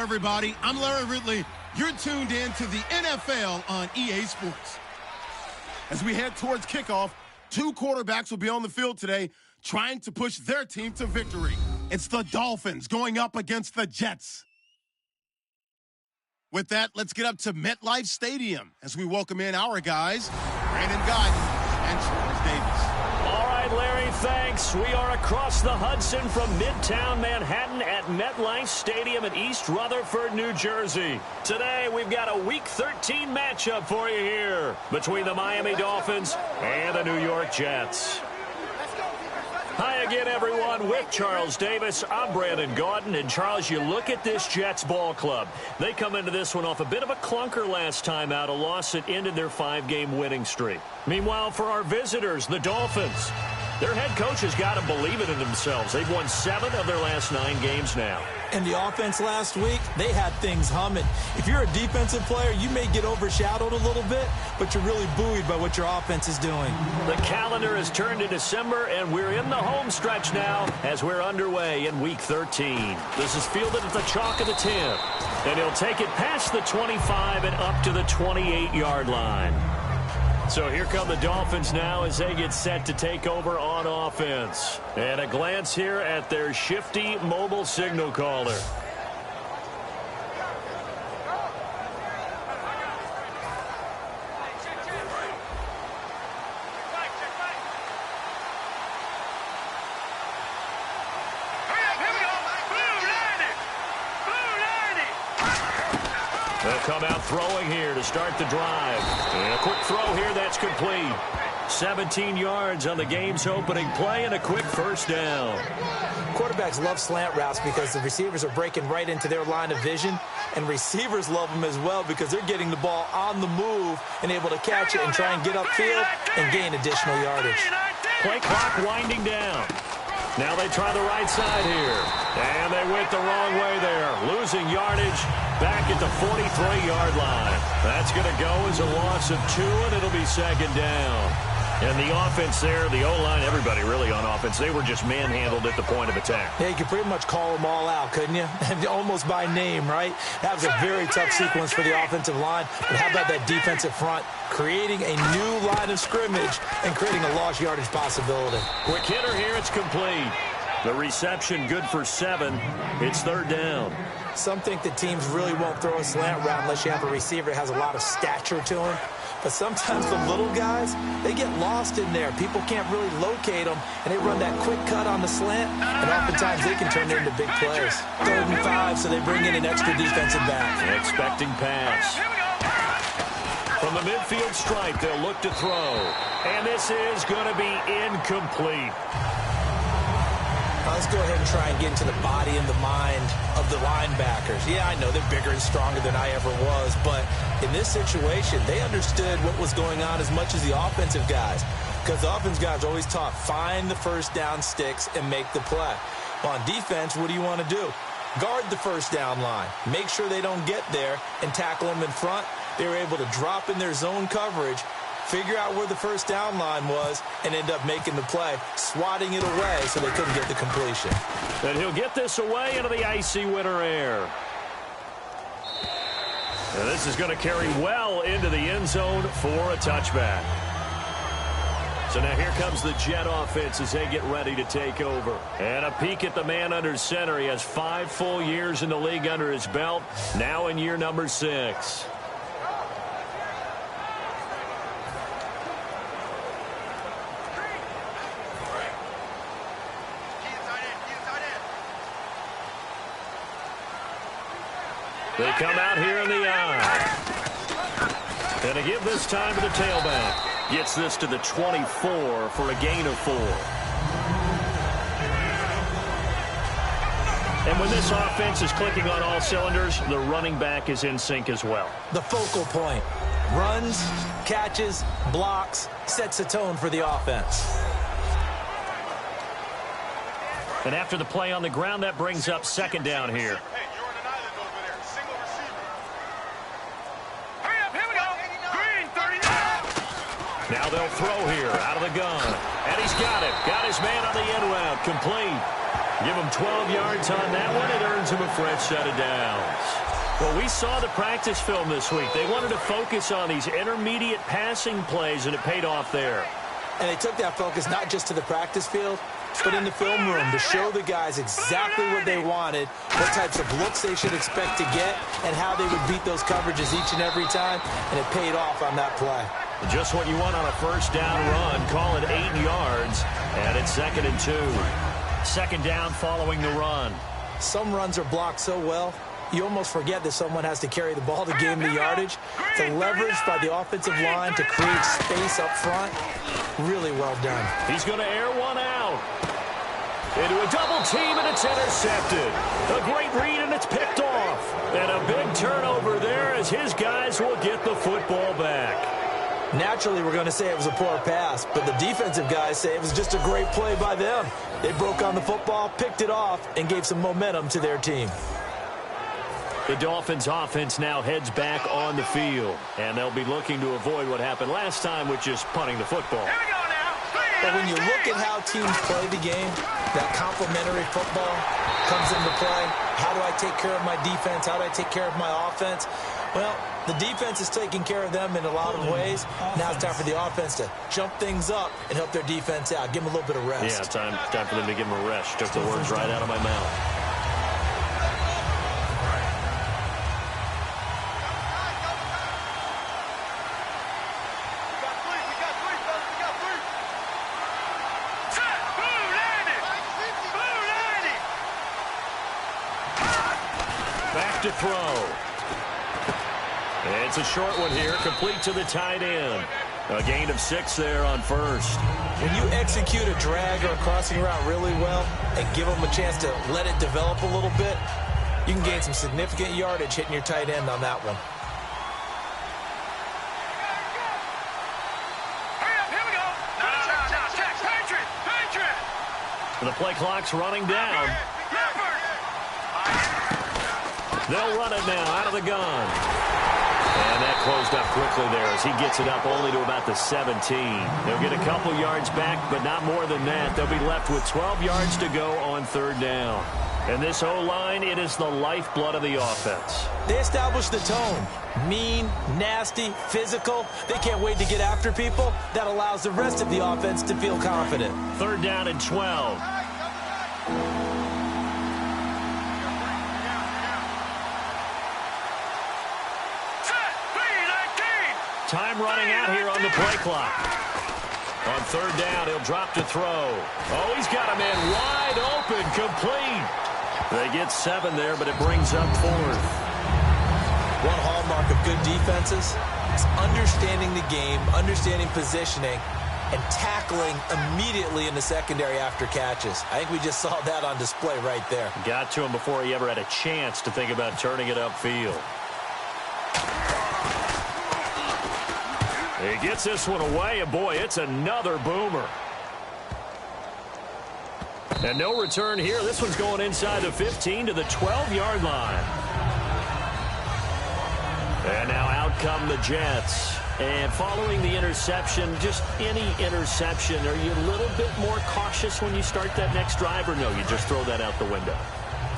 everybody. I'm Larry Ridley. You're tuned in to the NFL on EA Sports. As we head towards kickoff, two quarterbacks will be on the field today trying to push their team to victory. It's the Dolphins going up against the Jets. With that, let's get up to MetLife Stadium as we welcome in our guys, Brandon Gaudin and Charles Davis. All right, Larry, thanks. We are across the Hudson from Midtown Manhattan at MetLife Stadium in East Rutherford, New Jersey. Today, we've got a Week 13 matchup for you here between the Miami Dolphins and the New York Jets. Hi again, everyone. With Charles Davis, I'm Brandon Gaudin. And, Charles, you look at this Jets ball club. They come into this one off a bit of a clunker last time out, a loss that ended their 5-game winning streak. Meanwhile, for our visitors, the Dolphins, their head coach has got to believe it in themselves. They've won 7 of their last 9 games now. And the offense last week, they had things humming. If you're a defensive player, you may get overshadowed a little bit, but you're really buoyed by what your offense is doing. The calendar has turned to December, and we're in the home stretch now as we're underway in Week 13. This is fielded at the chalk of the 10, and he'll take it past the 25 and up to the 28-yard line. So here come the Dolphins now as they get set to take over on offense. And a glance here at their shifty mobile signal caller. They'll come out throwing here to start the drive. And a quick throw here that's complete. 17 yards on the game's opening play and a quick first down. Quarterbacks love slant routes because the receivers are breaking right into their line of vision. And receivers love them as well because they're getting the ball on the move and able to catch it and try and get upfield and gain additional yardage. Play clock winding down. Now they try the right side here. And they went the wrong way there. Losing yardage back at the 43-yard line. That's going to go as a loss of 2, and it'll be second down. And the offense there, the O-line, everybody really on offense, they were just manhandled at the point of attack. Yeah, you could pretty much call them all out, couldn't you? Almost by name, right? That was a very tough sequence for the offensive line. But how about that defensive front creating a new line of scrimmage and creating a lost yardage possibility? Quick hitter here, it's complete. The reception good for 7. It's third down. Some think that teams really won't throw a slant route unless you have a receiver that has a lot of stature to him. But sometimes the little guys, they get lost in there. People can't really locate them, and they run that quick cut on the slant, and oftentimes they can turn into big plays. 3rd and 5, so they bring in an extra defensive back. Expecting pass. From the midfield stripe, they'll look to throw. And this is going to be incomplete. Let's go ahead and try and get into the body and the mind of the linebackers. Yeah, I know they're bigger and stronger than I ever was, but in this situation, they understood what was going on as much as the offensive guys, because the offensive guys are always taught, find the first down sticks and make the play. Well, on defense, what do you want to do? Guard the first down line. Make sure they don't get there and tackle them in front. They were able to drop in their zone coverage, figure out where the first down line was, and end up making the play, swatting it away so they couldn't get the completion. And he'll get this away into the icy winter air. And this is going to carry well into the end zone for a touchback. So now here comes the Jet offense as they get ready to take over. And a peek at the man under center. He has 5 full years in the league under his belt, now in year number 6. They come out here in the eye. And to give this time to the tailback. Gets this to the 24 for a gain of 4. And when this offense is clicking on all cylinders, the running back is in sync as well. The focal point. Runs, catches, blocks, sets a tone for the offense. And after the play on the ground, that brings up second down here. Now they'll throw here out of the gun. And he's got it. Got his man on the end route. Complete. Give him 12 yards on that one. It earns him a fresh set of downs. Well, we saw the practice film this week. They wanted to focus on these intermediate passing plays, and it paid off there. And they took that focus not just to the practice field, but in the film room to show the guys exactly what they wanted, what types of looks they should expect to get, and how they would beat those coverages each and every time, and it paid off on that play. Just what you want on a first down run. Call it 8 yards, and it's 2nd and 2. Second down following the run. Some runs are blocked so well, you almost forget that someone has to carry the ball to gain the yardage. The leverage by the offensive line to create space up front, really well done. He's going to air one out. Into a double team, and it's intercepted. A great read, and it's picked off. And a big turnover there as his guys will get the football back. Naturally, we're going to say it was a poor pass, but the defensive guys say it was just a great play by them. They broke on the football, picked it off, and gave some momentum to their team. The Dolphins offense now heads back on the field, and they'll be looking to avoid what happened last time, which is punting the football. But when you look at how teams play the game, that complementary football comes into play. How do I take care of my defense? How do I take care of my offense? Well, the defense is taking care of them in a lot of ways. Now it's time for the offense to jump things up and help their defense out. Give them a little bit of rest. Yeah, time for them to give them a rest. Took the words right out of my mouth. Back to throw. It's a short one here, complete to the tight end. A gain of 6 there on first. When you execute a drag or a crossing route really well and give them a chance to let it develop a little bit, you can gain some significant yardage hitting your tight end on that one. Here we go. Patriot. The play clock's running down. They'll run it now out of the gun. And that closed up quickly there as he gets it up only to about the 17. They'll get a couple yards back, but not more than that. They'll be left with 12 yards to go on third down. And this O-line, it is the lifeblood of the offense. They establish the tone. Mean, nasty, physical. They can't wait to get after people. That allows the rest of the offense to feel confident. Third down and 12. Time running out here on the play clock. On third down, he'll drop to throw. Oh, he's got a man wide open, complete. They get 7 there, but it brings up 4th. One hallmark of good defenses is understanding the game, understanding positioning, and tackling immediately in the secondary after catches. I think we just saw that on display right there. Got to him before he ever had a chance to think about turning it upfield. He gets this one away, and boy, it's another boomer. And no return here. This one's going inside the 15 to the 12-yard line. And now out come the Jets. And following the interception, just any interception, are you a little bit more cautious when you start that next drive, or no, you just throw that out the window?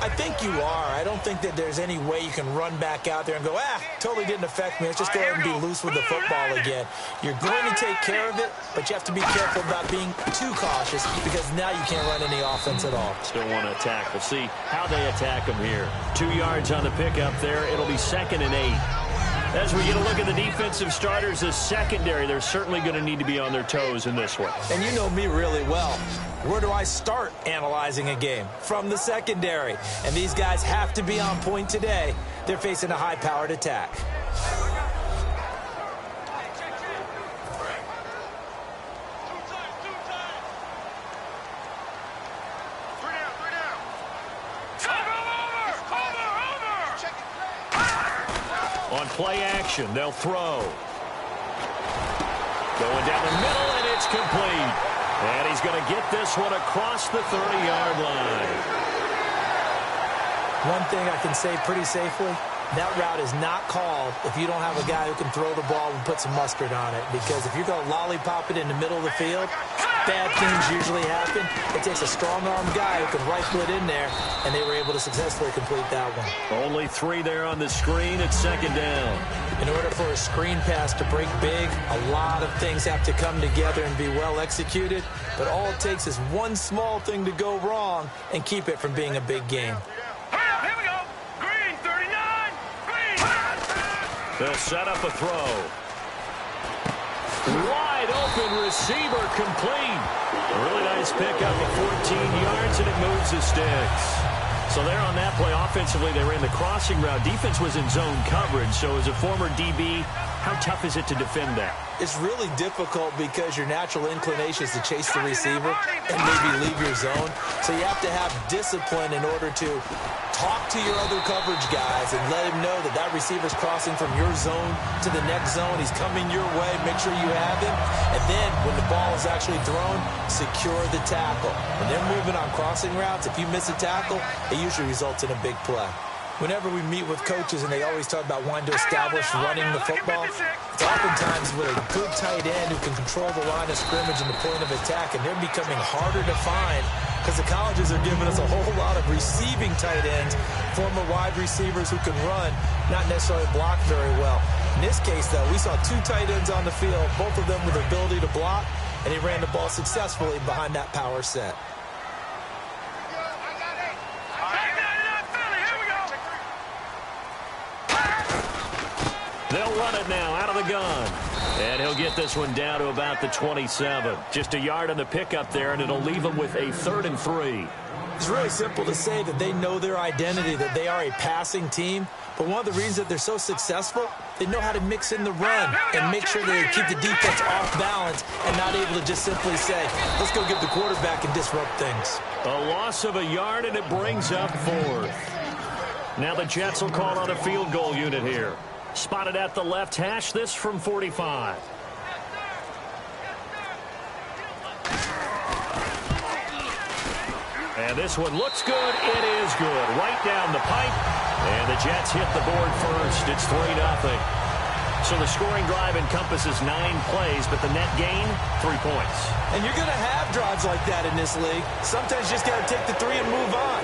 I think you are. I don't think that there's any way you can run back out there and go, totally didn't affect me. Let's just go ahead and be loose with the football again. You're going to take care of it, but you have to be careful about being too cautious because now you can't run any offense at all. Still want to attack. We'll see how they attack them here. 2 yards on the pickup there. It'll be 2nd and 8. As we get a look at the defensive starters, the secondary, they're certainly going to need to be on their toes in this one. And you know me really well. Where do I start analyzing a game? From the secondary. And these guys have to be on point today. They're facing a high-powered attack. On play action, they'll throw. Going down the middle, and it's complete. And he's going to get this one across the 30-yard line. One thing I can say pretty safely, that route is not called if you don't have a guy who can throw the ball and put some mustard on it. Because if you're going to lollipop it in the middle of the field, bad things usually happen. It takes a strong-arm guy who can rifle it in there, and they were able to successfully complete that one. Only 3 there on the screen at second down. In order for a screen pass to break big, a lot of things have to come together and be well executed, but all it takes is one small thing to go wrong and keep it from being a big game. Here we go. Green, 39. Green. They'll set up a throw. Wide open receiver complete. A really nice pickup of 14 yards, and it moves the sticks. So there on that play, offensively, they ran the crossing route. Defense was in zone coverage, so as a former DB, how tough is it to defend that? It's really difficult because your natural inclination is to chase the receiver and maybe leave your zone. So you have to have discipline in order to talk to your other coverage guys and let him know that that receiver's crossing from your zone to the next zone. He's coming your way. Make sure you have him. And then when the ball is actually thrown, secure the tackle. When they're moving on crossing routes, if you miss a tackle, it usually results in a big play. Whenever we meet with coaches and they always talk about wanting to establish running the football, it's oftentimes with a good tight end who can control the line of scrimmage and the point of attack, and they're becoming harder to find because the colleges are giving us a whole lot of receiving tight ends, former wide receivers who can run, not necessarily block very well. In this case, though, we saw 2 tight ends on the field, both of them with the ability to block, and he ran the ball successfully behind that power set. They'll run it now out of the gun. And he'll get this one down to about the 27. Just a yard on the pickup there, and it'll leave him with a 3rd and 3. It's really simple to say that they know their identity, that they are a passing team. But one of the reasons that they're so successful, they know how to mix in the run and make sure they keep the defense off balance and not able to just simply say, let's go get the quarterback and disrupt things. A loss of a yard, and it brings up 4th. Now the Jets will call on a field goal unit here. Spotted at the left hash, this from 45. And this one looks good. It is good. Right down the pipe. And the Jets hit the board first. It's 3-0. So the scoring drive encompasses 9 plays, but the net gain, 3 points. And you're going to have drives like that in this league. Sometimes you just got to take the 3 and move on.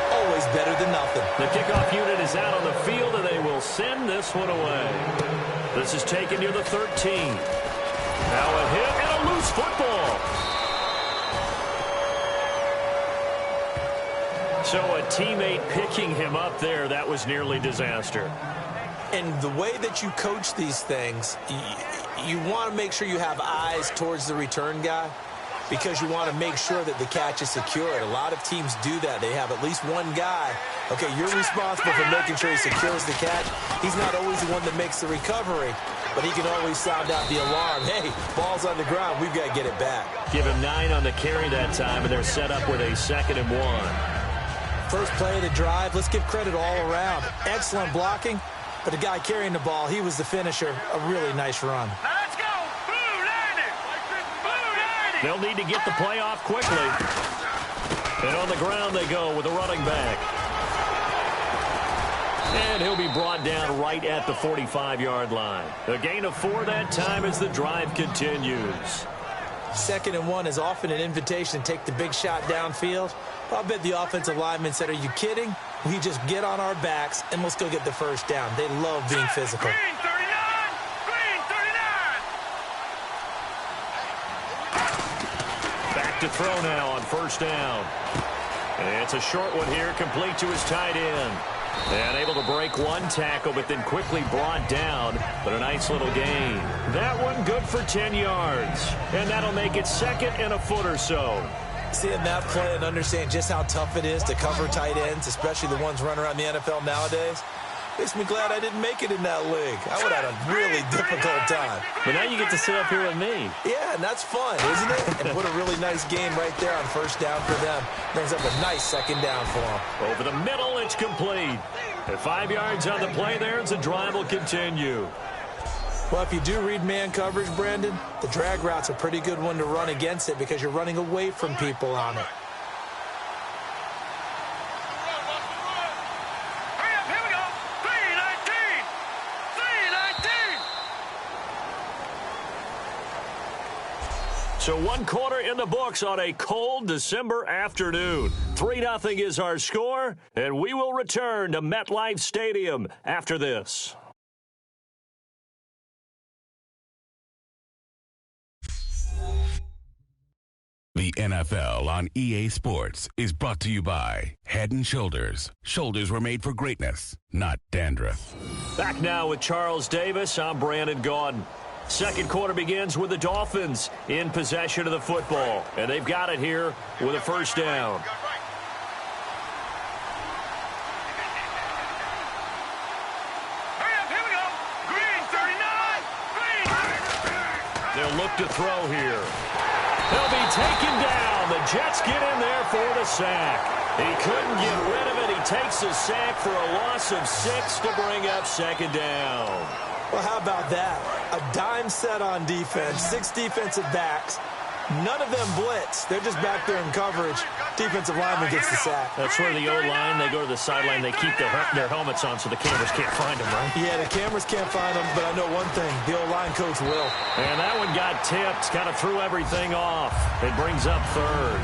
Always better than nothing. The kickoff unit is out on the field, and they will send this one away. This is taken near the 13. Now a hit and a loose football. So a teammate picking him up there, that was nearly disaster. And the way that you coach these things, you want to make sure you have eyes towards the return guy, because you want to make sure that the catch is secured. A lot of teams do that. They have at least one guy. Okay, you're responsible for making sure he secures the catch. He's not always the one that makes the recovery, but he can always sound out the alarm. Hey, ball's on the ground. We've got to get it back. Give him 9 on the carry that time, and they're set up with a 2nd and 1. First play of the drive, let's give credit all around. Excellent blocking, but the guy carrying the ball, he was the finisher. A really nice run. Now let's go. Blue landed. Blue landed. They'll need to get the play off quickly. And on the ground they go with the running back. And he'll be brought down right at the 45-yard line. A gain of 4 that time as the drive continues. 2nd and 1 is often an invitation to take the big shot downfield. I bet the offensive lineman said, are you kidding? We just get on our backs and let's go get the first down. They love being physical. Green 39. Green 39. Back to throw now on 1st down. And it's a short one here, complete to his tight end. And able to break 1 tackle, but then quickly brought down. But a nice little gain. That one good for 10 yards. And that'll make it 2nd and a foot or so. Seeing that play and understand just how tough it is to cover tight ends, especially the ones running around the NFL nowadays, makes me glad I didn't make it in that league. I would have had a really difficult time. But now you get to sit up here with me. Yeah, and that's fun, isn't it? And what a really nice game right there on 1st down for them. Brings up a nice 2nd down for them. Over the middle, it's complete. At 5 yards on the play there, as the drive will continue. Well, if you do read man coverage, Brandon, the drag route's a pretty good one to run against it because you're running away from people on it. Hurry up, here we go. 319. 319. So 1 quarter in the books on a cold December afternoon. 3-0 is our score, and we will return to MetLife Stadium after this. The NFL on EA Sports is brought to you by Head & Shoulders. Shoulders were made for greatness, not dandruff. Back now with Charles Davis. I'm Brandon Gaudin. Second quarter begins with the Dolphins in possession of the football, and they've got it here with a first down. Hurry up, here we go. Green, 39. Green. They'll look to throw here. He'll be taken down. The Jets get in there for the sack. He couldn't get rid of it. He takes the sack for a loss of 6 to bring up second down. Well, how about that? A dime set on defense, 6 defensive backs. None of them blitz. They're just back there in coverage. Defensive lineman gets the sack. That's where the O-line, they go to the sideline, they keep their helmets on so the cameras can't find them, right? Yeah, the cameras can't find them, but I know one thing. The O-line coach will. And that one got tipped, kind of threw everything off. It brings up third.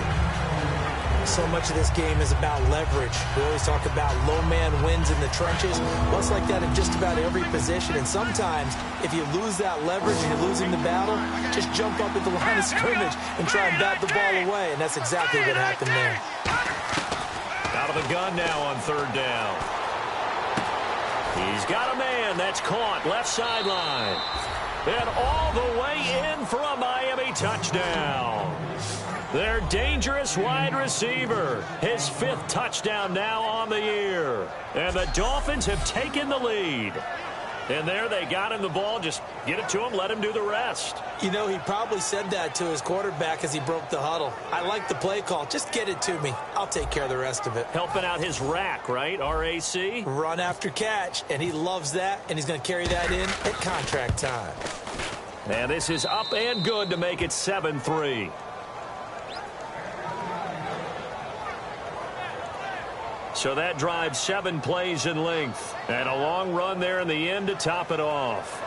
So much of this game is about leverage. We always talk about low man wins in the trenches. Well, it's like that in just about every position. And sometimes, if you lose that leverage and you're losing the battle, just jump up at the line of scrimmage and try and bat the ball away. And that's exactly what happened there. Out of the gun now on third down. He's got a man that's caught left sideline. And all the way in for a Miami touchdown. Their dangerous wide receiver. His 5th touchdown now on the year. And the Dolphins have taken the lead. And there they got him the ball. Just get it to him, let him do the rest. You know, he probably said that to his quarterback as he broke the huddle. I like the play call. Just get it to me. I'll take care of the rest of it. Helping out his rack, right? RAC? Run after catch. And he loves that. And he's going to carry that in at contract time. And this is up and good to make it 7-3. So that drives 7 plays in length. And a long run there in the end to top it off.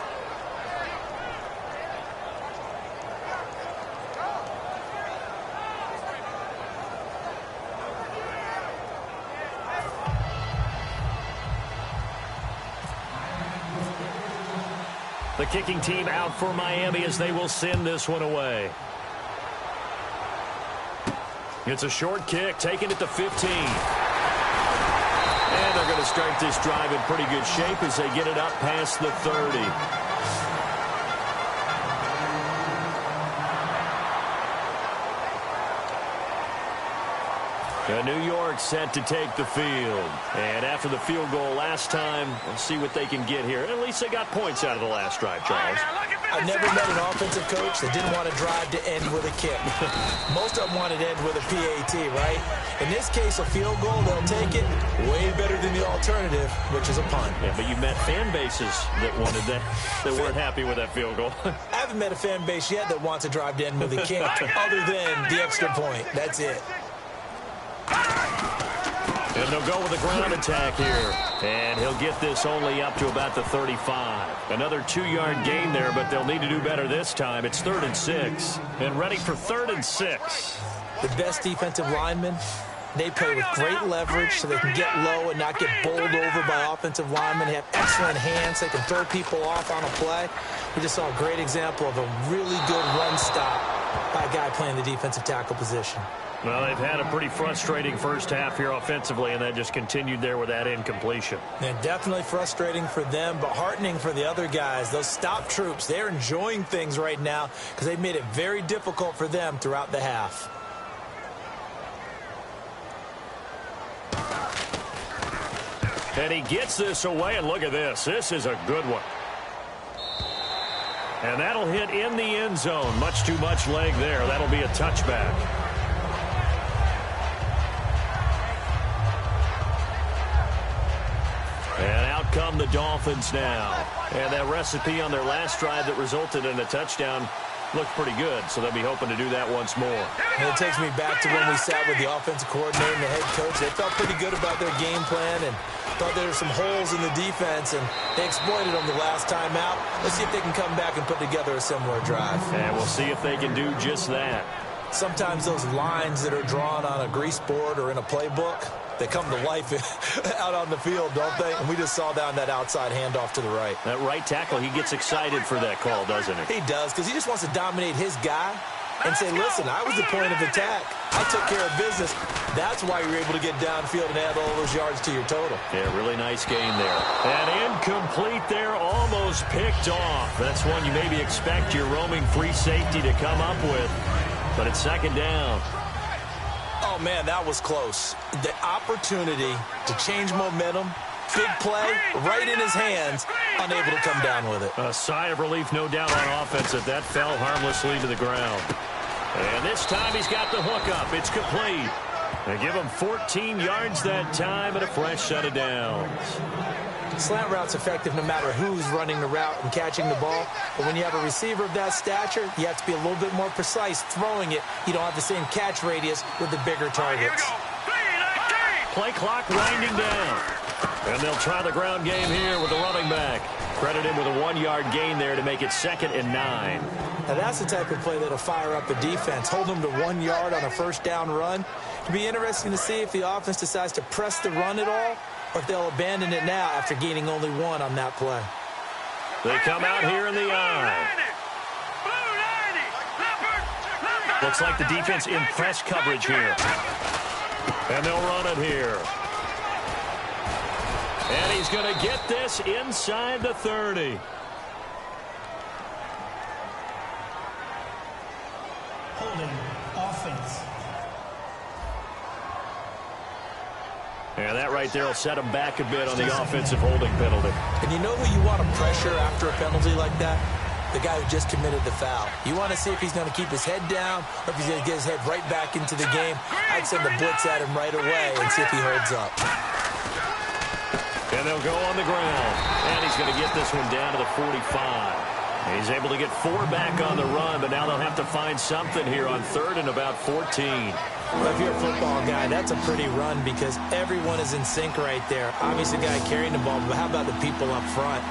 The kicking team out for Miami as they will send this one away. It's a short kick, taking it to 15. And they're going to start this drive in pretty good shape as they get it up past the 30. New York set to take the field. And after the field goal last time, we'll see what they can get here. At least they got points out of the last drive, Charles. I've never met an offensive coach that didn't want to drive to end with a kick. Most of them wanted to end with a PAT, right? In this case, a field goal, they'll take it way better than the alternative, which is a punt. Yeah, but you've met fan bases that wanted that, that weren't happy with that field goal. I haven't met a fan base yet that wants to drive to end with a kick other than the extra point. That's it. And they'll go with a ground attack here. And he'll get this only up to about the 35. Another 2-yard gain there, but they'll need to do better this time. It's 3rd and 6. And ready for 3rd and 6. The best defensive linemen, they play with great leverage so they can get low and not get bowled over by offensive linemen. They have excellent hands. They can throw people off on a play. We just saw a great example of a really good run stop by a guy playing the defensive tackle position. Well, they've had a pretty frustrating first half here offensively, and that just continued there with that incompletion. And definitely frustrating for them, but heartening for the other guys. Those stop troops, they're enjoying things right now because they've made it very difficult for them throughout the half. And he gets this away, and look at this. This is a good one. And that'll hit in the end zone. Much too much leg there. That'll be a touchback. And out come the Dolphins now. And that recipe on their last drive that resulted in a touchdown looked pretty good, so they'll be hoping to do that once more. And it takes me back to when we sat with the offensive coordinator and the head coach. They felt pretty good about their game plan and thought there were some holes in the defense, and they exploited them the last time out. Let's see if they can come back and put together a similar drive. And we'll see if they can do just that. Sometimes those lines that are drawn on a grease board or in a playbook, they come to life out on the field, don't they? And we just saw down that outside handoff to the right. That right tackle, he gets excited for that call, doesn't he? He does, because he just wants to dominate his guy and say, listen, I was the point of attack. I took care of business. That's why you're able to get downfield and add all those yards to your total. Yeah, really nice game there. And incomplete there, almost picked off. That's one you maybe expect your roaming free safety to come up with. But it's second down. Oh, man, that was close. The opportunity to change momentum, big play, right in his hands, unable to come down with it. A sigh of relief, no doubt, on offense that that fell harmlessly to the ground. And this time he's got the hook up. It's complete. They give him 14 yards that time and a fresh set of downs. Slant route's effective no matter who's running the route and catching the ball. But when you have a receiver of that stature, you have to be a little bit more precise throwing it. You don't have the same catch radius with the bigger targets. Play clock winding down. And they'll try the ground game here with the running back. Credit him with a 1-yard gain there to make it 2nd and 9. Now that's the type of play that'll fire up the defense. Hold them to 1 yard on a first down run. It'll be interesting to see if the offense decides to press the run at all, or if they'll abandon it now after gaining only 1 on that play. They come out here in the eye. Looks like the defense in press coverage here. And they'll run it here. And he's going to get this inside the 30. Holding offense. And that right there will set him back a bit on the offensive holding penalty. And you know who you want to pressure after a penalty like that? The guy who just committed the foul. You want to see if he's going to keep his head down or if he's going to get his head right back into the game. I'd send the blitz at him right away and see if he holds up. And they'll go on the ground. And he's going to get this one down to the 45. He's able to get 4 back on the run, but now they'll have to find something here on 3rd and about 14. Well, if you're a football guy, that's a pretty run because everyone is in sync right there. Obviously, the guy carrying the ball, but how about the people up front?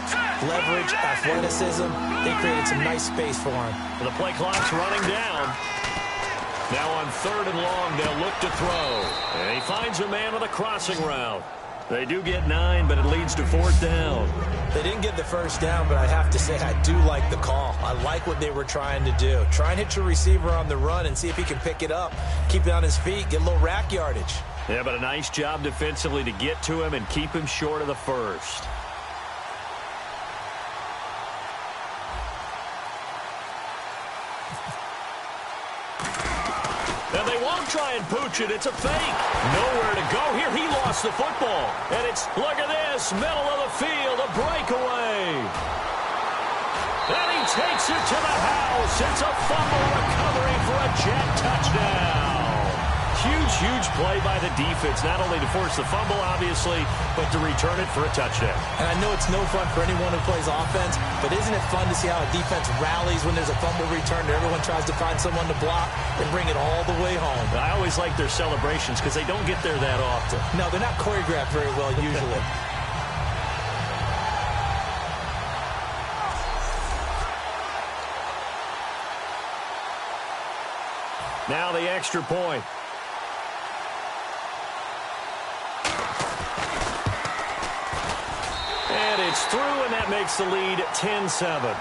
Leverage, athleticism, they created some nice space for him. The play clock's running down. Now on 3rd and long, they'll look to throw. And he finds a man on the crossing route. They do get 9, but it leads to 4th down. They didn't get the first down, but I have to say I do like the call. I like what they were trying to do. Try and hit your receiver on the run and see if he can pick it up. Keep it on his feet, get a little rack yardage. Yeah, but a nice job defensively to get to him and keep him short of the first. And they won't try and pooch it. It's a fake. Nowhere to go here. He lost the football. And it's, look at this, middle of the field, a breakaway. And he takes it to the house. It's a fumble recovery for a Jet touchdown. Huge play by the defense, not only to force the fumble, obviously, but to return it for a touchdown. And I know it's no fun for anyone who plays offense, but isn't it fun to see how a defense rallies when there's a fumble return and everyone tries to find someone to block and bring it all the way home? I always like their celebrations because they don't get there that often. No, they're not choreographed very well usually. Now the extra point. And it's through, and that makes the lead 10-7.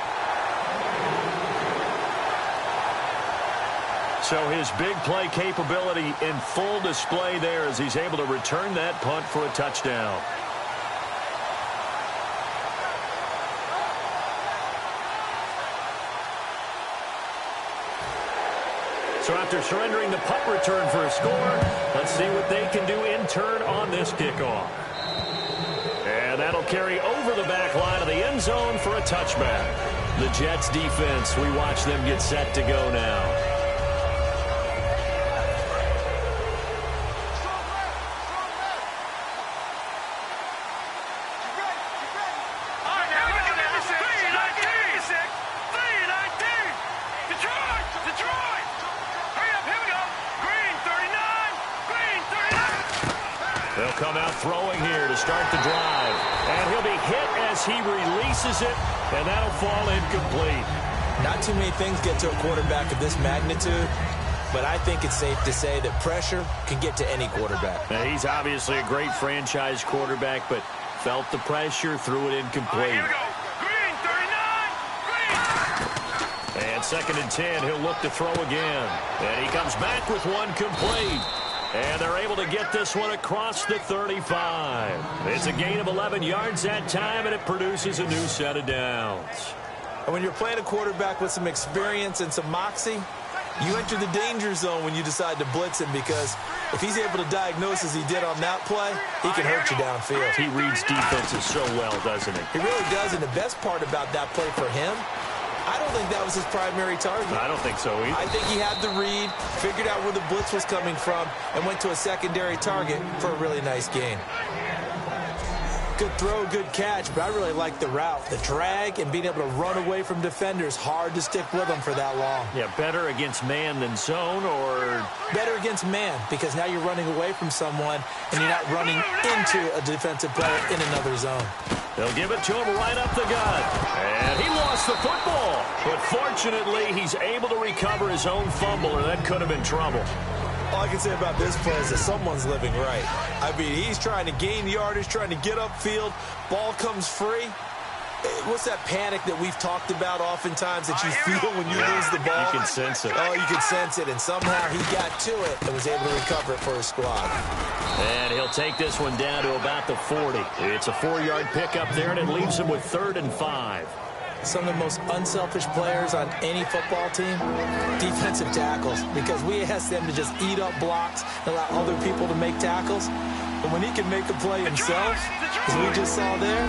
So his big play capability in full display there as he's able to return that punt for a touchdown. So after surrendering the punt return for a score, let's see what they can do in turn on this kickoff. And that'll carry over the back line of the end zone for a touchback. The Jets defense, we watch them get set to go now. All right, now look at this. 3-19. 3-19. come out throwing here to start the drive. And he'll be hit as he releases it, and that'll fall incomplete. Not too many things get to a quarterback of this magnitude, but I think it's safe to say that pressure can get to any quarterback. Now, he's obviously a great franchise quarterback, but felt the pressure, threw it incomplete. Here we go. Green, 39. Green. And 2nd and 10, he'll look to throw again. And he comes back with one complete. And they're able to get this one across the 35. It's a gain of 11 yards that time, and it produces a new set of downs. And when you're playing a quarterback with some experience and some moxie, you enter the danger zone when you decide to blitz him, because if he's able to diagnose as he did on that play, he can hurt you downfield. He reads defenses so well, doesn't he? He really does, and the best part about that play for him, I don't think that was his primary target. I don't think so either. I think he had the read, figured out where the blitz was coming from, and went to a secondary target for a really nice gain. Good throw, good catch, but I really like the route. The drag and being able to run away from defenders, hard to stick with them for that long. Yeah, better against man than zone, or? Better against man, because now you're running away from someone and you're not running into a defensive player in another zone. They'll give it to him right up the gut. And he lost the football. But fortunately, he's able to recover his own fumble, or that could have been trouble. All I can say about this play is that someone's living right. I mean, he's trying to gain yardage, trying to get upfield. Ball comes free. What's that panic that we've talked about oftentimes that you feel when you lose the ball? You can sense it. Oh, you can sense it, and somehow he got to it and was able to recover it for his squad. And he'll take this one down to about the 40. It's a 4-yard pickup there, and it leaves him with 3rd and 5. Some of the most unselfish players on any football team, defensive tackles, because we ask them to just eat up blocks and allow other people to make tackles. But when he can make a play himself, as we just saw there,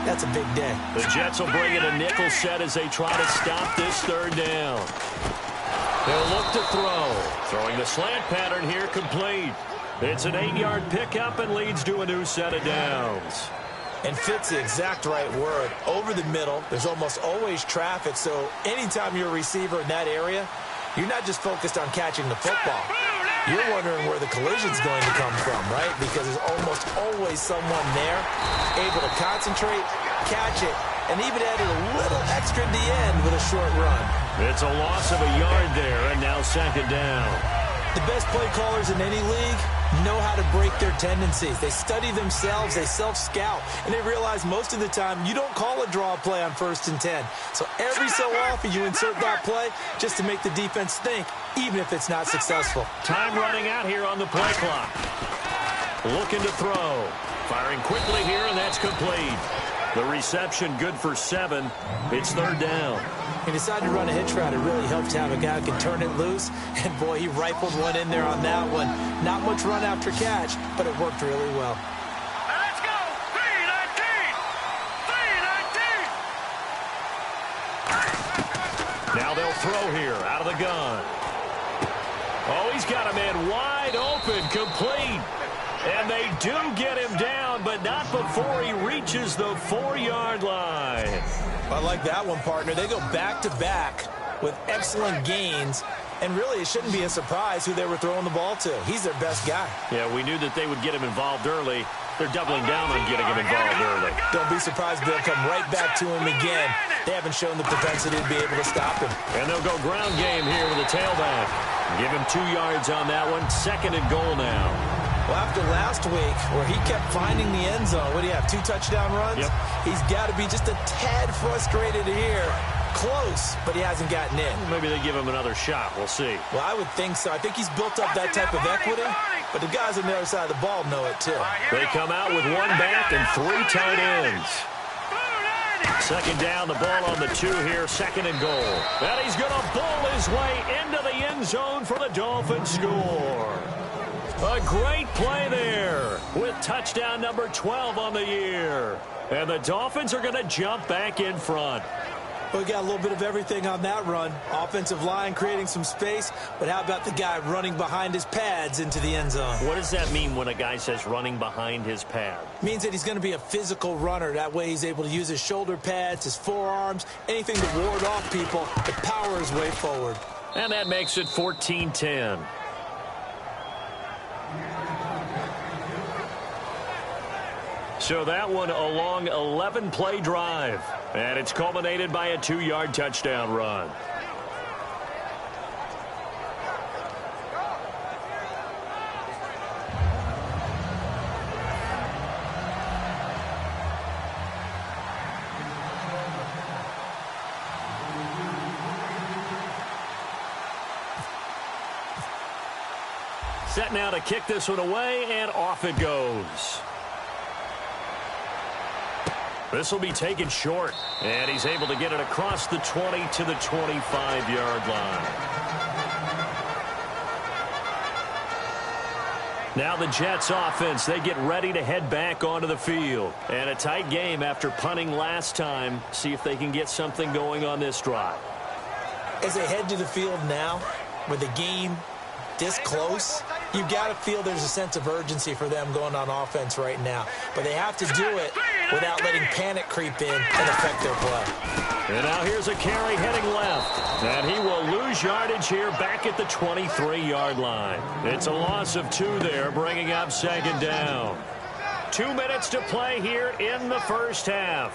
that's a big day. The Jets will bring in a nickel set as they try to stop this 3rd down. They'll look to throw. Throwing the slant pattern here complete. It's an 8-yard pickup and leads to a new set of downs. And fits the exact right word. Over the middle, there's almost always traffic, so anytime you're a receiver in that area, you're not just focused on catching the football. You're wondering where the collision's going to come from, right? Because there's almost always someone there able to concentrate, catch it, and even added a little extra at the end with a short run. It's a loss of a yard there, and now 2nd down. The best play callers in any league know how to break their tendencies. They study themselves, they self-scout, and they realize most of the time you don't call a draw play on 1st and 10. So every so often you insert that play just to make the defense think, even if it's not successful. Time running out here on the play clock. Looking to throw. Firing quickly here, and that's complete. The reception good for 7. It's 3rd down. He decided to run a hitch route. It really helped to have a guy who can turn it loose. And, boy, he rifled one in there on that one. Not much run after catch, but it worked really well. Let's go. 3-19. Now they'll throw here out of the gun. Oh, he's got a man wide open, complete. And they do get him down, but not before he reaches the 4-yard line. I like that one, partner. They go back-to-back with excellent gains. And really, it shouldn't be a surprise who they were throwing the ball to. He's their best guy. Yeah, we knew that they would get him involved early. They're doubling down on getting him involved early. Don't be surprised they'll come right back to him again. They haven't shown the propensity to be able to stop him. And they'll go ground game here with a tailback. Give him 2 yards on that one. 2nd and goal now. Well, after last week, where he kept finding the end zone, what do you have, 2 touchdown runs? Yep. He's got to be just a tad frustrated here. Close, but he hasn't gotten in. Maybe they give him another shot. We'll see. Well, I would think so. I think he's built up that type of equity, but the guys on the other side of the ball know it too. They come out with 1 back and 3 tight ends. 2nd down, the ball on the 2 here, 2nd and goal. And he's going to bull his way into the end zone for the Dolphins score. A great play there with touchdown number 12 on the year. And the Dolphins are going to jump back in front. Well, we got a little bit of everything on that run. Offensive line creating some space, but how about the guy running behind his pads into the end zone? What does that mean when a guy says running behind his pad? Means that he's going to be a physical runner. That way he's able to use his shoulder pads, his forearms, anything to ward off people, to power his way forward. And that makes it 14-10. So that one a long 11-play drive. And it's culminated by a 2-yard touchdown run. Set now to kick this one away, and off it goes. This will be taken short, and he's able to get it across the 20 to the 25-yard line. Now the Jets offense, they get ready to head back onto the field. And a tight game after punting last time. See if they can get something going on this drive. As they head to the field now, with the game this close, you've got to feel there's a sense of urgency for them going on offense right now. But they have to do it without letting panic creep in and affect their play. And now here's a carry heading left. And he will lose yardage here back at the 23-yard line. It's a loss of 2 there, bringing up second down. 2 minutes to play here in the first half.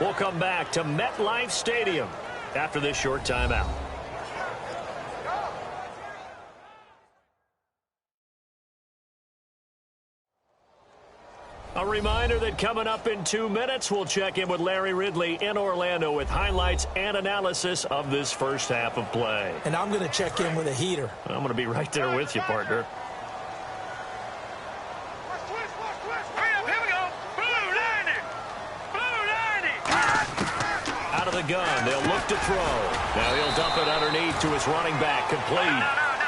We'll come back to MetLife Stadium after this short timeout. A reminder that coming up in 2 minutes, we'll check in with Larry Ridley in Orlando with highlights and analysis of this first half of play. And I'm going to check in with a heater. I'm going to be right there with you, partner. Here we go. Blue 90. Blue 90. Out of the gun, they'll look to throw. Now he'll dump it underneath to his running back, complete.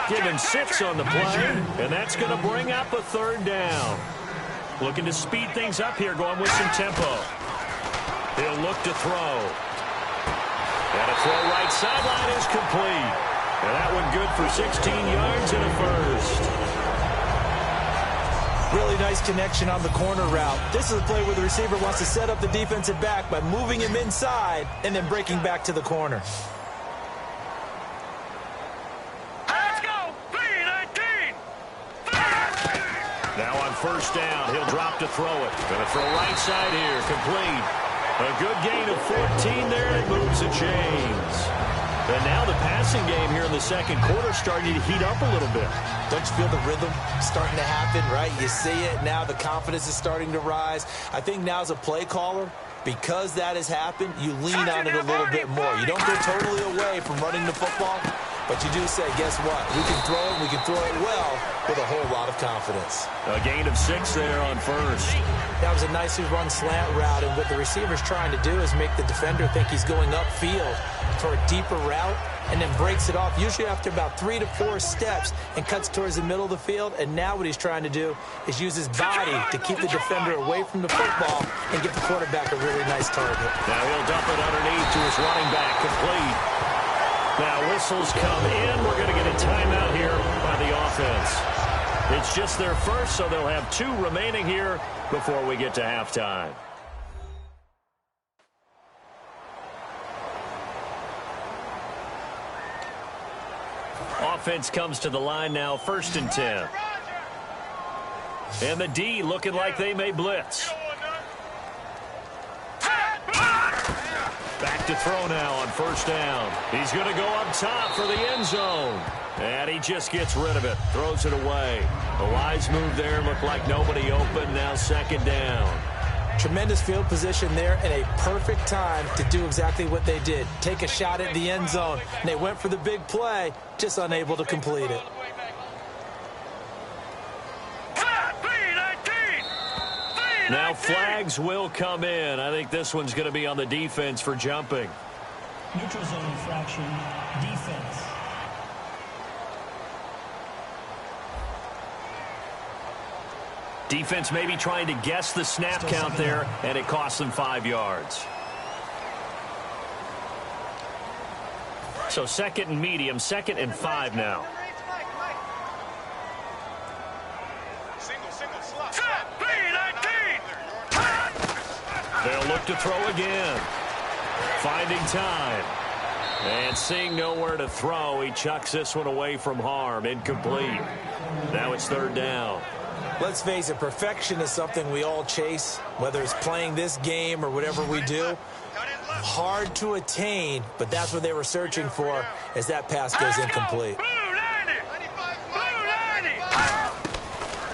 Give him 6 on the play, and that's going to bring up a third down. Looking to speed things up here, going with some tempo. He'll look to throw. And a throw right sideline is complete. And that one good for 16 yards and a first. Really nice connection on the corner route. This is a play where the receiver wants to set up the defensive back by moving him inside and then breaking back to the corner. Now on first down, he'll drop to throw it. Going to throw right side here, complete. A good gain of 14 there, and moves the chains. And now the passing game here in the second quarter starting to heat up a little bit. Don't you feel the rhythm starting to happen, right? You see it now, the confidence is starting to rise. I think now as a play caller, because that has happened, you lean on it a little bit more. You don't go totally away from running the football, but you do say, guess what? We can throw it, we can throw it well with a whole lot of confidence. A gain of 6 there on first. That was a nicely run slant route, and what the receiver's trying to do is make the defender think he's going upfield for a deeper route and then breaks it off, usually after about 3 to 4 steps, and cuts towards the middle of the field. And now what he's trying to do is use his body to keep the defender away from the football and give the quarterback a really nice target. Now he'll dump it underneath to his running back, complete. Now whistles come in. We're going to get a timeout here by the offense. It's just their first, so they'll have 2 remaining here before we get to halftime. Offense comes to the line now, 1st and 10. And the D looking like they may blitz. Back to throw now on first down. He's going to go up top for the end zone. And he just gets rid of it. Throws it away. A wise move there. Looked like nobody open. Now second down. Tremendous field position there and a perfect time to do exactly what they did. Take a shot at the end zone. And they went for the big play, just unable to complete it. Now flags will come in. I think this one's going to be on the defense for jumping. Neutral zone infraction, defense. Defense maybe trying to guess the snap count there, and it costs them 5 yards. So 2nd and medium, 2nd and 5 now. They'll look to throw again. Finding time. And seeing nowhere to throw, he chucks this one away from harm. Incomplete. Now it's 3rd down. Let's face it, perfection is something we all chase, whether it's playing this game or whatever we do. Hard to attain, but that's what they were searching for as that pass goes incomplete.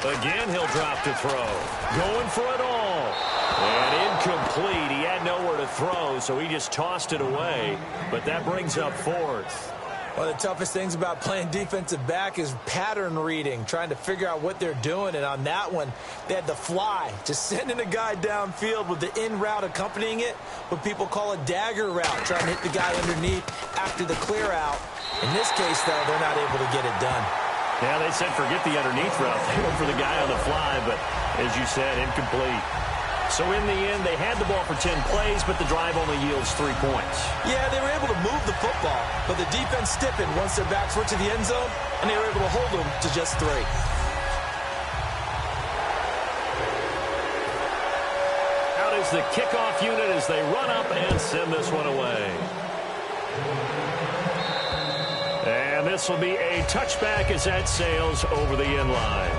Again, he'll drop to throw. Going for it all. And incomplete. He had nowhere to throw, so he just tossed it away. But that brings up fourth. One of the toughest things about playing defensive back is pattern reading, trying to figure out what they're doing. And on that one, they had the fly, just sending a guy downfield with the in route accompanying it, what people call a dagger route, trying to hit the guy underneath after the clear out. In this case, though, they're not able to get it done. Yeah, they said forget the underneath route. They went for the guy on the fly, but as you said, incomplete. So in the end, they had the ball for 10 plays, but the drive only yields 3 points. Yeah, they were able to move the football, but the defense stiffened once their backs were to the end zone, and they were able to hold them to just 3. Out is the kickoff unit as they run up and send this one away. And this will be a touchback as that sails over the end line.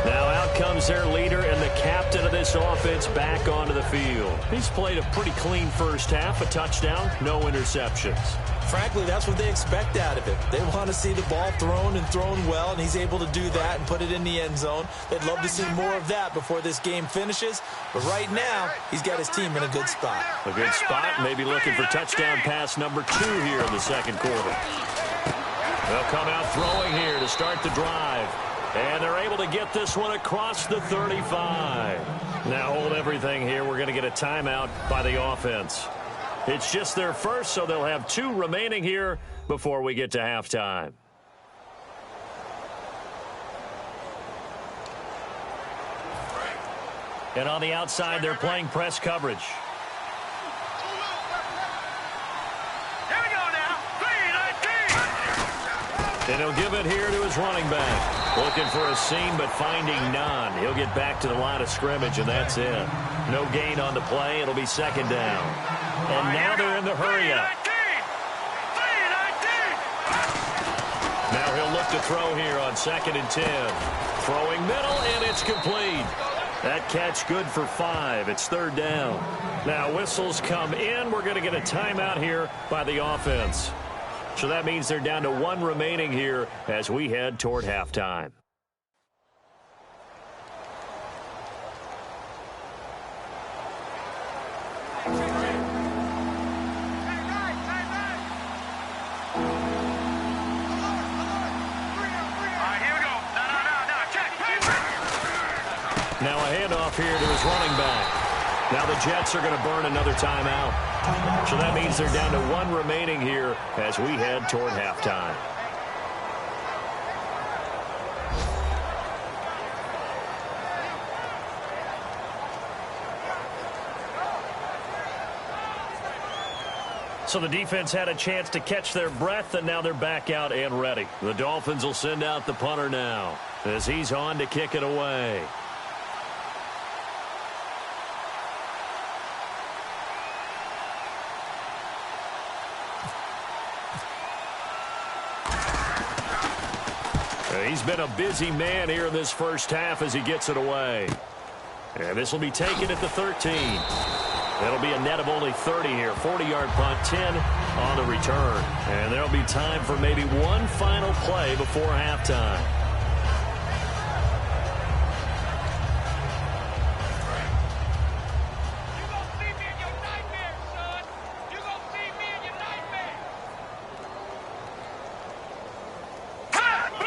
Now out comes their leader and the captain of this offense back onto the field. He's played a pretty clean first half, a touchdown, no interceptions. Frankly, that's what they expect out of him. They want to see the ball thrown and thrown well, and he's able to do that and put it in the end zone. They'd love to see more of that before this game finishes, but right now, he's got his team in a good spot. A good spot, maybe looking for touchdown pass number 2 here in the second quarter. They'll come out throwing here to start the drive. And they're able to get this one across the 35. Now hold everything here. We're going to get a timeout by the offense. It's just their first, so they'll have 2 remaining here before we get to halftime. And on the outside, they're playing press coverage. Here we go now. 3-19. And he'll give it here to his running back. Looking for a seam, but finding none. He'll get back to the line of scrimmage, and that's it. No gain on the play. It'll be second down. And now they're in the hurry-up. 3-19. Now he'll look to throw here on 2nd and 10. Throwing middle, and it's complete. That catch good for 5. It's 3rd down. Now whistles come in. We're going to get a timeout here by the offense. So that means they're down to 1 remaining here as we head toward halftime. Now a handoff here to his running back. Now the Jets are going to burn another timeout. So that means they're down to 1 remaining here as we head toward halftime. So the defense had a chance to catch their breath, and now they're back out and ready. The Dolphins will send out the punter now as he's on to kick it away. He's been a busy man here in this first half as he gets it away. And this will be taken at the 13. It'll be a net of only 30 here. 40-yard punt, 10 on the return. And there'll be time for maybe one final play before halftime.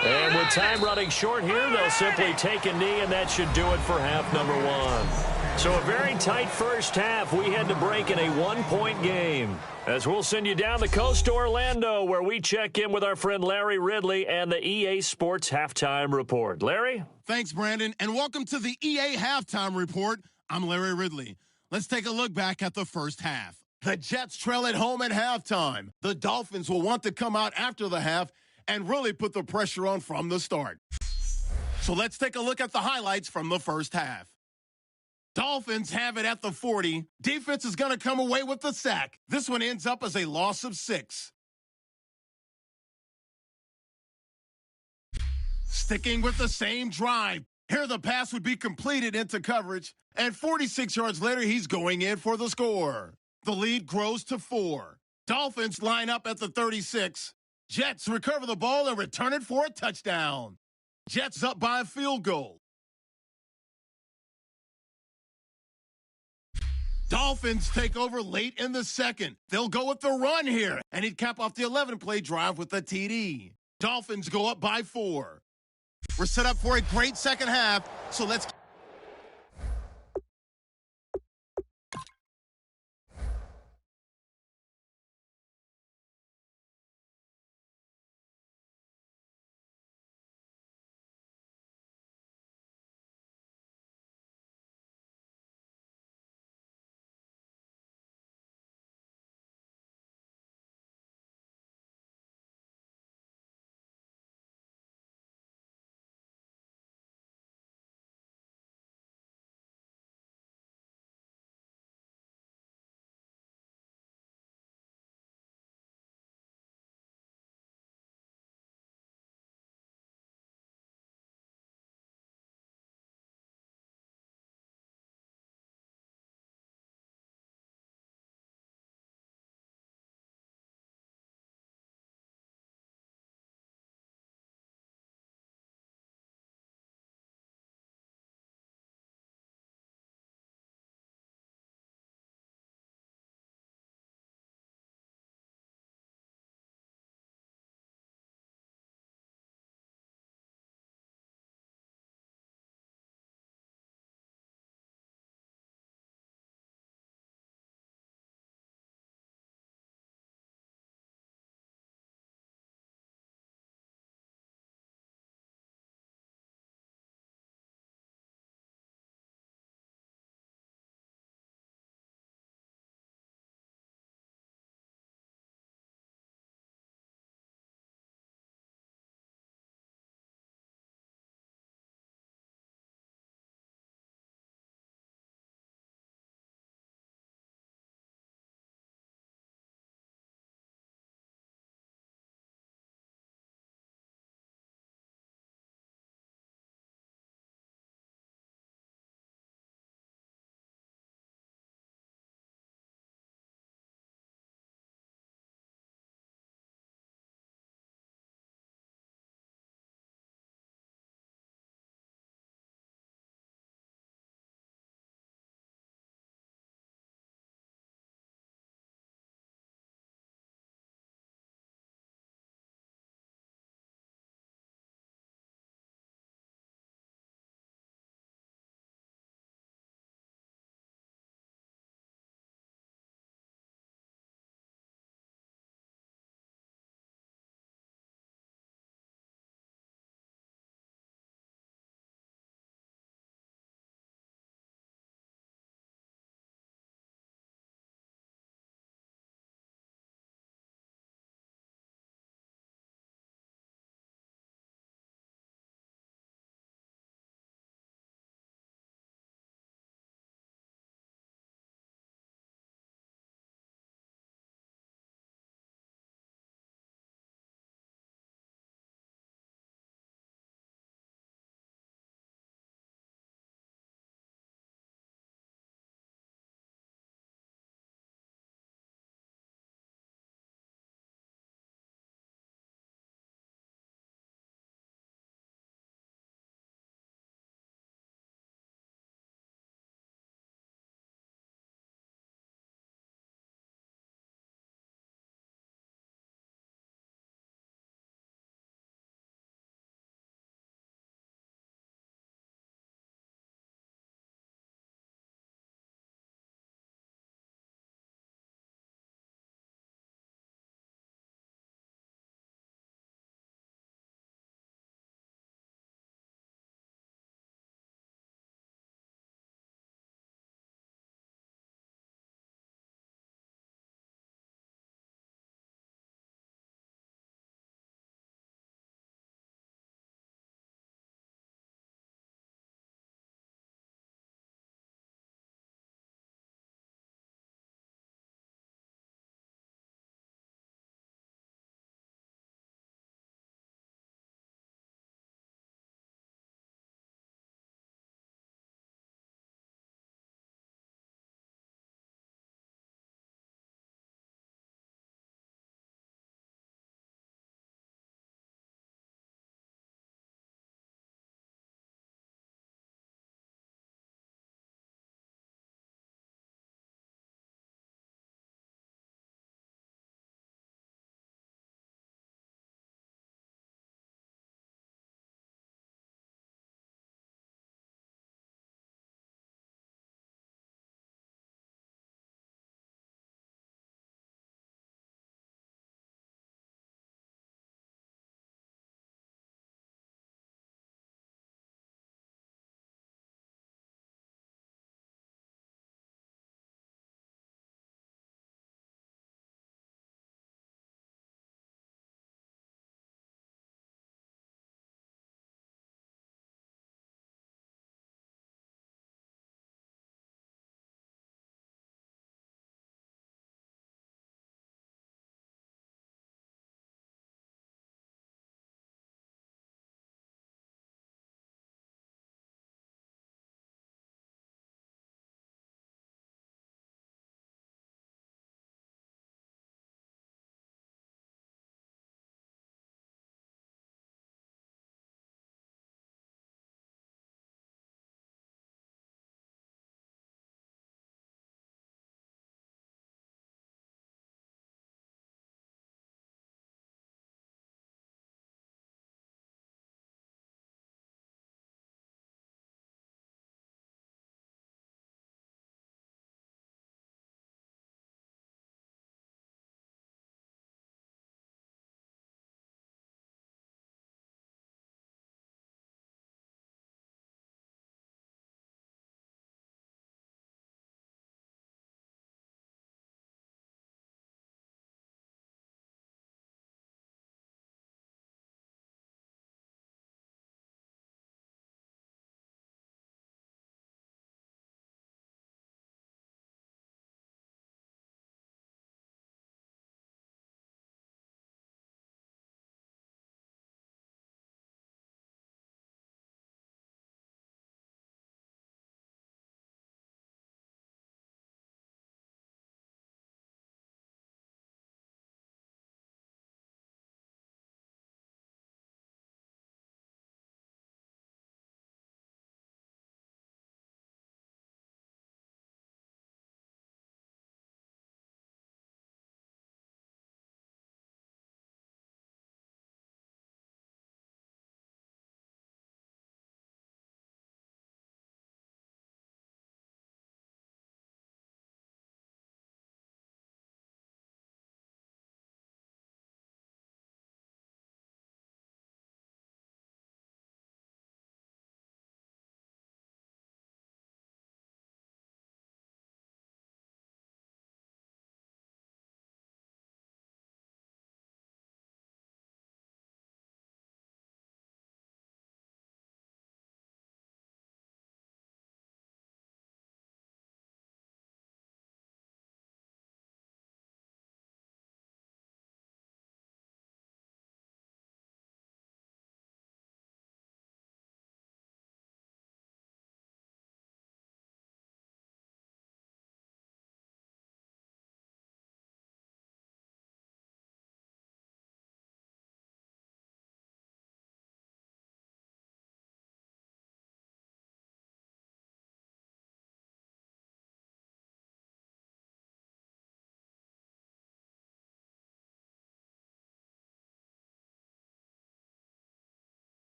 And with time running short here, they'll simply take a knee, and that should do it for half number 1. So a very tight first half. We had to break in a 1-point game. As we'll send you down the coast to Orlando, where we check in with our friend Larry Ridley and the EA Sports Halftime Report. Larry? Thanks, Brandon, and welcome to the EA Halftime Report. I'm Larry Ridley. Let's take a look back at the first half. The Jets trail at home at halftime. The Dolphins will want to come out after the half and really put the pressure on from the start. So let's take a look at the highlights from the first half. Dolphins have it at the 40. Defense is going to come away with the sack. This one ends up as a loss of 6. Sticking with the same drive. Here the pass would be completed into coverage. And 46 yards later, he's going in for the score. The lead grows to 4. Dolphins line up at the 36. Jets recover the ball and return it for a touchdown. Jets up by a field goal. Dolphins take over late in the second. They'll go with the run here, and he'd cap off the 11-play drive with a TD. Dolphins go up by 4. We're set up for a great second half, so let's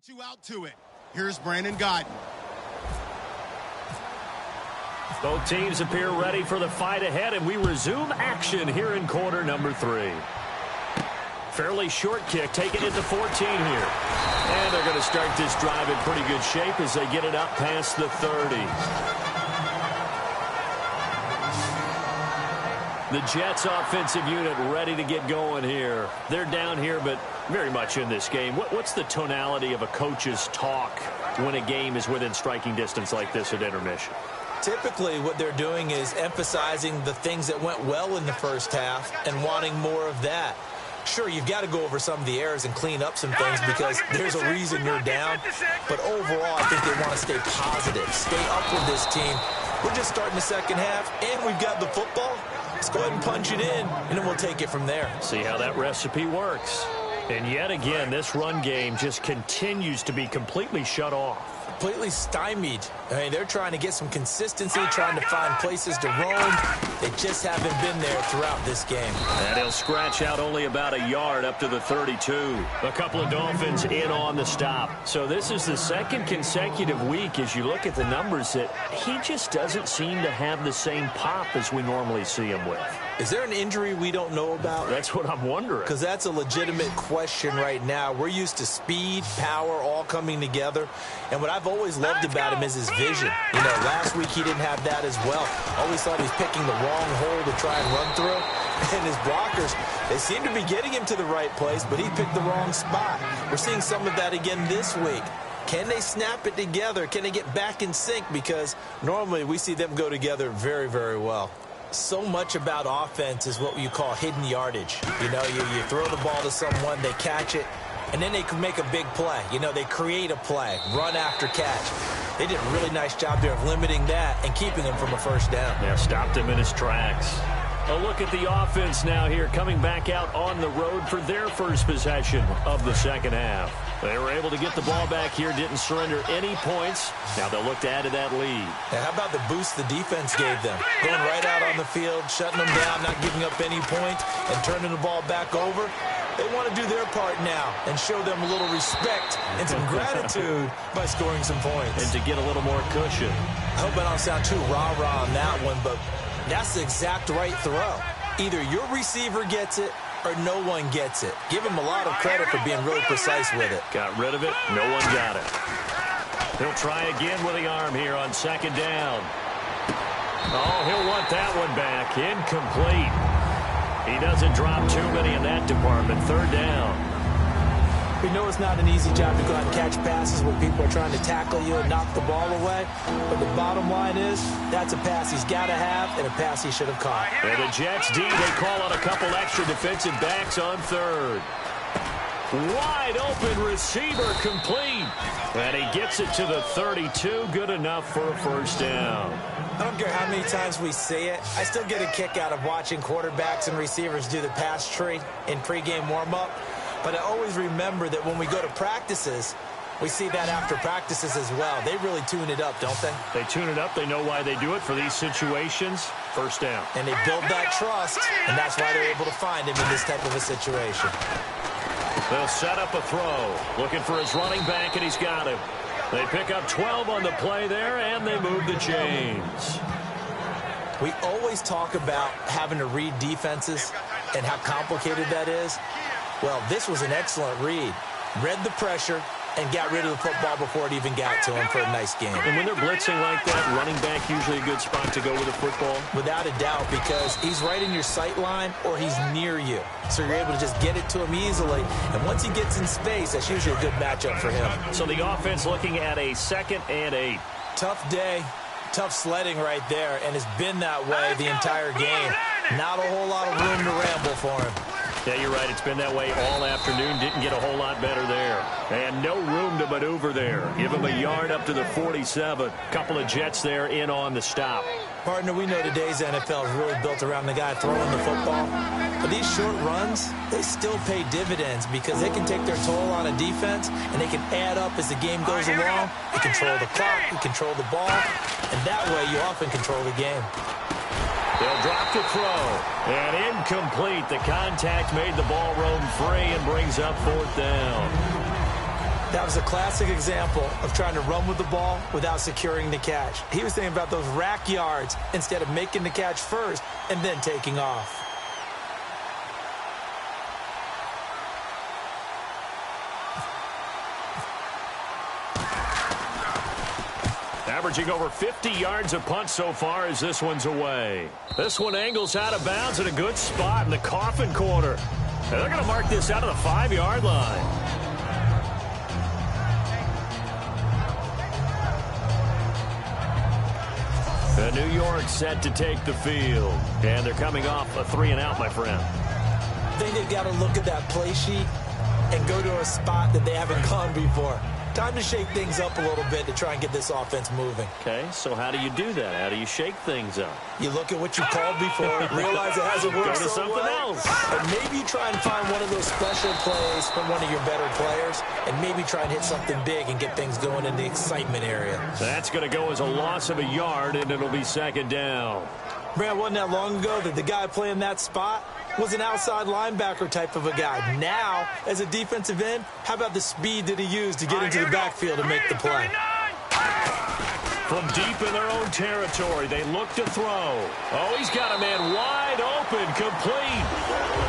Get you out to it. Here's Brandon Gaudin. Both teams appear ready for the fight ahead, and we resume action here in quarter number 3. Fairly short kick, taking it to 14 here. And they're going to start this drive in pretty good shape as they get it up past the 30. The Jets offensive unit ready to get going here. They're down here, but very much in this game. What's the tonality of a coach's talk when a game is within striking distance like this at intermission? Typically, what they're doing is emphasizing the things that went well in the first half and wanting more of that. Sure, you've got to go over some of the errors and clean up some things because there's a reason you're down. But overall, I think they want to stay positive, stay up with this team. We're just starting the second half, and we've got the football. Let's go ahead and punch it in, and then we'll take it from there. See how that recipe works. And yet again, this run game just continues to be completely shut off. Completely stymied. I mean, they're trying to get some consistency, trying to find places to roam. They just haven't been there throughout this game. And he'll scratch out only about a yard up to the 32. A couple of Dolphins in on the stop. So this is the second consecutive week, as you look at the numbers, that he just doesn't seem to have the same pop as we normally see him with. Is there an injury we don't know about? That's what I'm wondering. Because that's a legitimate question right now. We're used to speed, power, all coming together. And what I've always loved about him is his vision. You know, last week he didn't have that as well. Always thought he was picking the wrong hole to try and run through. And his blockers, they seem to be getting him to the right place, but he picked the wrong spot. We're seeing some of that again this week. Can they snap it together? Can they get back in sync? Because normally we see them go together very, very well. So much about offense is what you call hidden yardage. You know, you throw the ball to someone, they catch it, and then they can make a big play. You know, they create a play, run after catch. They did a really nice job there of limiting that and keeping him from a first down. Yeah, stopped him in his tracks. A look at the offense now here, coming back out on the road for their first possession of the second half. They were able to get the ball back here, didn't surrender any points. Now they'll look to add to that lead. And how about the boost the defense gave them? Going right out on the field, shutting them down, not giving up any points, and turning the ball back over. They want to do their part now and show them a little respect and some gratitude by scoring some points. And to get a little more cushion. I hope I don't sound too rah-rah on that one, but that's the exact right throw. Either your receiver gets it or no one gets it. Give him a lot of credit for being really precise with it. Got rid of it. No one got it. He'll try again with the arm here on second down. Oh, he'll want that one back. Incomplete. He doesn't drop too many in that department. Third down. We know it's not an easy job to go out and catch passes when people are trying to tackle you and knock the ball away. But the bottom line is, that's a pass he's got to have and a pass he should have caught. And the Jets D, they call out a couple extra defensive backs on third. Wide open receiver complete. And he gets it to the 32. Good enough for a first down. I don't care how many times we see it. I still get a kick out of watching quarterbacks and receivers do the pass tree in pregame warm-up. But I always remember that when we go to practices, we see that after practices as well. They really tune it up, don't they? They tune it up. They know why they do it for these situations. First down. And they build that trust, and that's why they're able to find him in this type of a situation. They'll set up a throw. Looking for his running back, and he's got him. They pick up 12 on the play there, and they move the chains. We always talk about having to read defenses and how complicated that is. Well, this was an excellent read. Read the pressure and got rid of the football before it even got to him for a nice game. And when they're blitzing like that, running back usually a good spot to go with the football? Without a doubt, because he's right in your sight line or he's near you. So you're able to just get it to him easily. And once he gets in space, that's usually a good matchup for him. So the offense looking at a 2nd and 8. Tough day, tough sledding right there, and it's been that way the entire game. Not a whole lot of room to ramble for him. Yeah, you're right. It's been that way all afternoon. Didn't get a whole lot better there. And no room to maneuver there. Give him a yard up to the 47. Couple of Jets there in on the stop. Partner, we know today's NFL is really built around the guy throwing the football. But these short runs, they still pay dividends because they can take their toll on a defense and they can add up as the game goes along. You control the clock, you control the ball, and that way you often control the game. They'll drop to throw. And incomplete. The contact made the ball roam free and brings up 4th down. That was a classic example of trying to run with the ball without securing the catch. He was thinking about those rack yards instead of making the catch first and then taking off. Averaging over 50 yards a punt so far as this one's away. This one angles out of bounds at a good spot in the coffin corner. And they're going to mark this out of the 5-yard line. New York set to take the field. And they're coming off a 3-and-out, my friend. I think they've got to look at that play sheet and go to a spot that they haven't gone before. Time to shake things up a little bit to try and get this offense moving. Okay, so how do you do that? How do you shake things up? You look at what you called before, realize it hasn't worked Go to so something well, else. and maybe try and find one of those special plays from one of your better players, and maybe try and hit something big and get things going in the excitement area. That's going to go as a loss of a yard, and it'll be 2nd down. Man, wasn't that long ago that the guy playing that spot was an outside linebacker type of a guy. Now, as a defensive end, how about the speed that he used to get into the backfield and make the play? From deep in their own territory, they look to throw. Oh, he's got a man wide open, complete.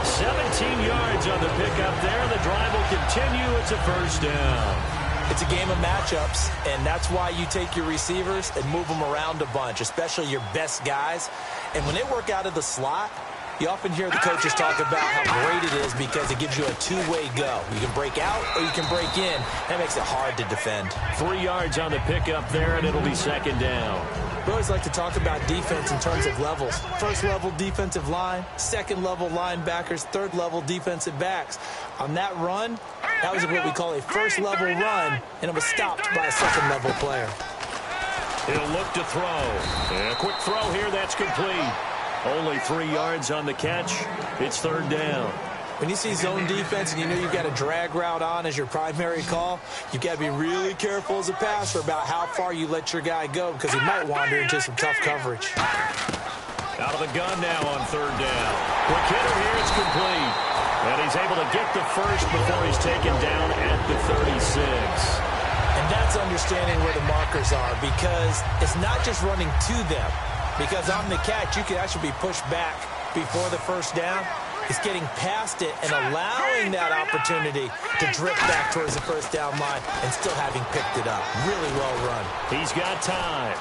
17 yards on the pickup there, and the drive will continue. It's a 1st down. It's a game of matchups, and that's why you take your receivers and move them around a bunch, especially your best guys. And when they work out of the slot, you often hear the coaches talk about how great it is because it gives you a two-way go. You can break out or you can break in. That makes it hard to defend. 3 yards on the pickup there, and it'll be 2nd down. We always like to talk about defense in terms of levels. First-level defensive line, second-level linebackers, third-level defensive backs. On that run, that was what we call a first-level run, and it was stopped by a second-level player. He'll look to throw. And a quick throw here, that's complete. Only 3 yards on the catch. It's 3rd down. When you see zone defense and you know you've got a drag route on as your primary call, you've got to be really careful as a passer about how far you let your guy go because he might wander into some tough coverage. Out of the gun now on 3rd down. Quick hitter here, it's complete. And he's able to get the first before he's taken down at the 36. And that's understanding where the markers are because it's not just running to them. Because on the catch, you can actually be pushed back before the 1st down. It's getting past it and allowing that opportunity to drift back towards the 1st down line and still having picked it up. Really well run. He's got time.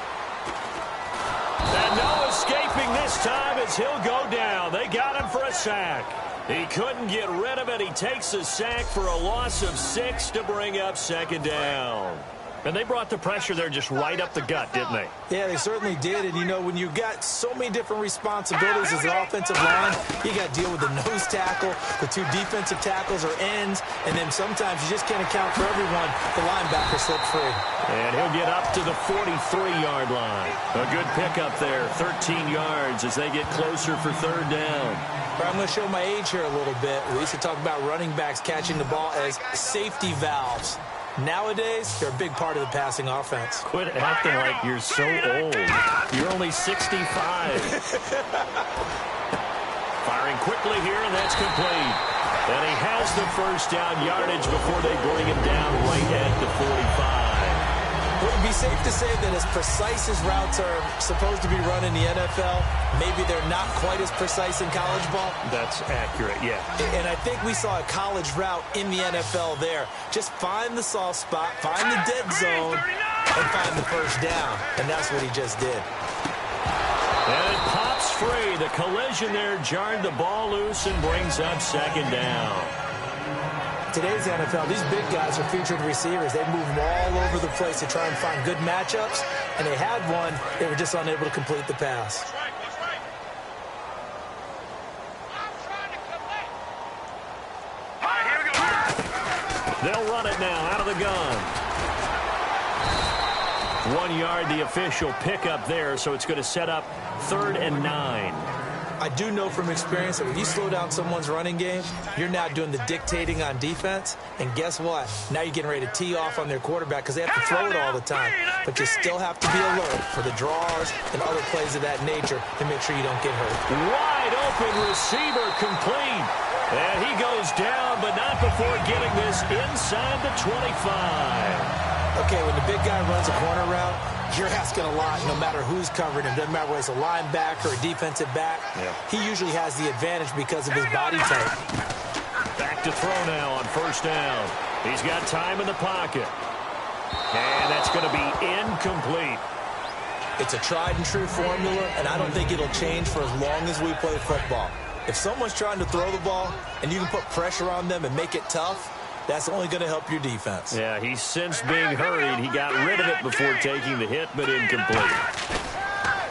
And no escaping this time as he'll go down. They got him for a sack. He couldn't get rid of it. He takes a sack for a loss of 6 to bring up 2nd down. And they brought the pressure there just right up the gut, didn't they? Yeah, they certainly did. And, you know, when you've got so many different responsibilities as an offensive line, you got to deal with the nose tackle, the 2 defensive tackles or ends, and then sometimes you just can't account for everyone. The linebacker slipped free. And he'll get up to the 43-yard line. A good pickup there, 13 yards as they get closer for 3rd down. I'm going to show my age here a little bit. We used to talk about running backs catching the ball as safety valves. Nowadays, they're a big part of the passing offense. Quit acting like you're so old. You're only 65. Firing quickly here, and that's complete. And he has the 1st down yardage before they bring him down right at the 45. Would it be safe to say that as precise as routes are supposed to be run in the NFL, maybe they're not quite as precise in college ball? That's accurate, yeah. And I think we saw a college route in the NFL there. Just find the soft spot, find the dead zone, and find the 1st down. And that's what he just did. And it pops free. The collision there jarred the ball loose and brings up 2nd down. Today's NFL, these big guys are featured receivers. They move them all over the place to try and find good matchups, and they had one. They were just unable to complete the pass. They'll run it now out of the gun. 1 yard, the official pickup there, so it's going to set up 3rd and 9. I do know from experience that when you slow down someone's running game, you're now doing the dictating on defense. And guess what? Now you're getting ready to tee off on their quarterback because they have to throw it all the time. But you still have to be alert for the draws and other plays of that nature to make sure you don't get hurt. Wide open receiver complete. And he goes down, but not before getting this inside the 25. Okay, when the big guy runs a corner route, you're asking a lot no matter who's covering him. Doesn't matter whether it's a linebacker or a defensive back. Yeah. He usually has the advantage because of his body type. Back to throw now on first down. He's got time in the pocket. And that's going to be incomplete. It's a tried-and-true formula, and I don't think it'll change for as long as we play football. If someone's trying to throw the ball and you can put pressure on them and make it tough, that's only going to help your defense. Yeah, he's since being hurried. He got rid of it before taking the hit, but incomplete.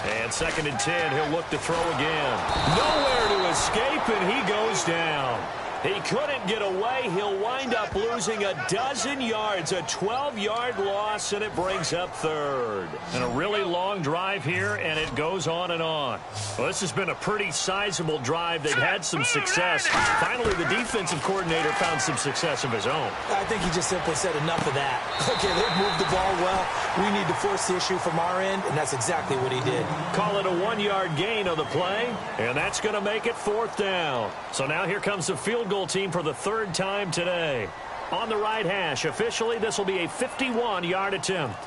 And 2nd and 10, he'll look to throw again. Nowhere to escape, and he goes down. He couldn't get away. He'll wind up losing a dozen yards, a 12-yard loss, and it brings up 3rd. And a really long drive here, and it goes on and on. Well, this has been a pretty sizable drive. They've had some success. Finally, the defensive coordinator found some success of his own. I think he just simply said enough of that. Okay, they've moved the ball well. We need to force the issue from our end, and that's exactly what he did. Call it a 1-yard gain on the play, and that's going to make it 4th down. So now here comes the field goal team for the 3rd time today. On the right hash, officially, this will be a 51-yard attempt.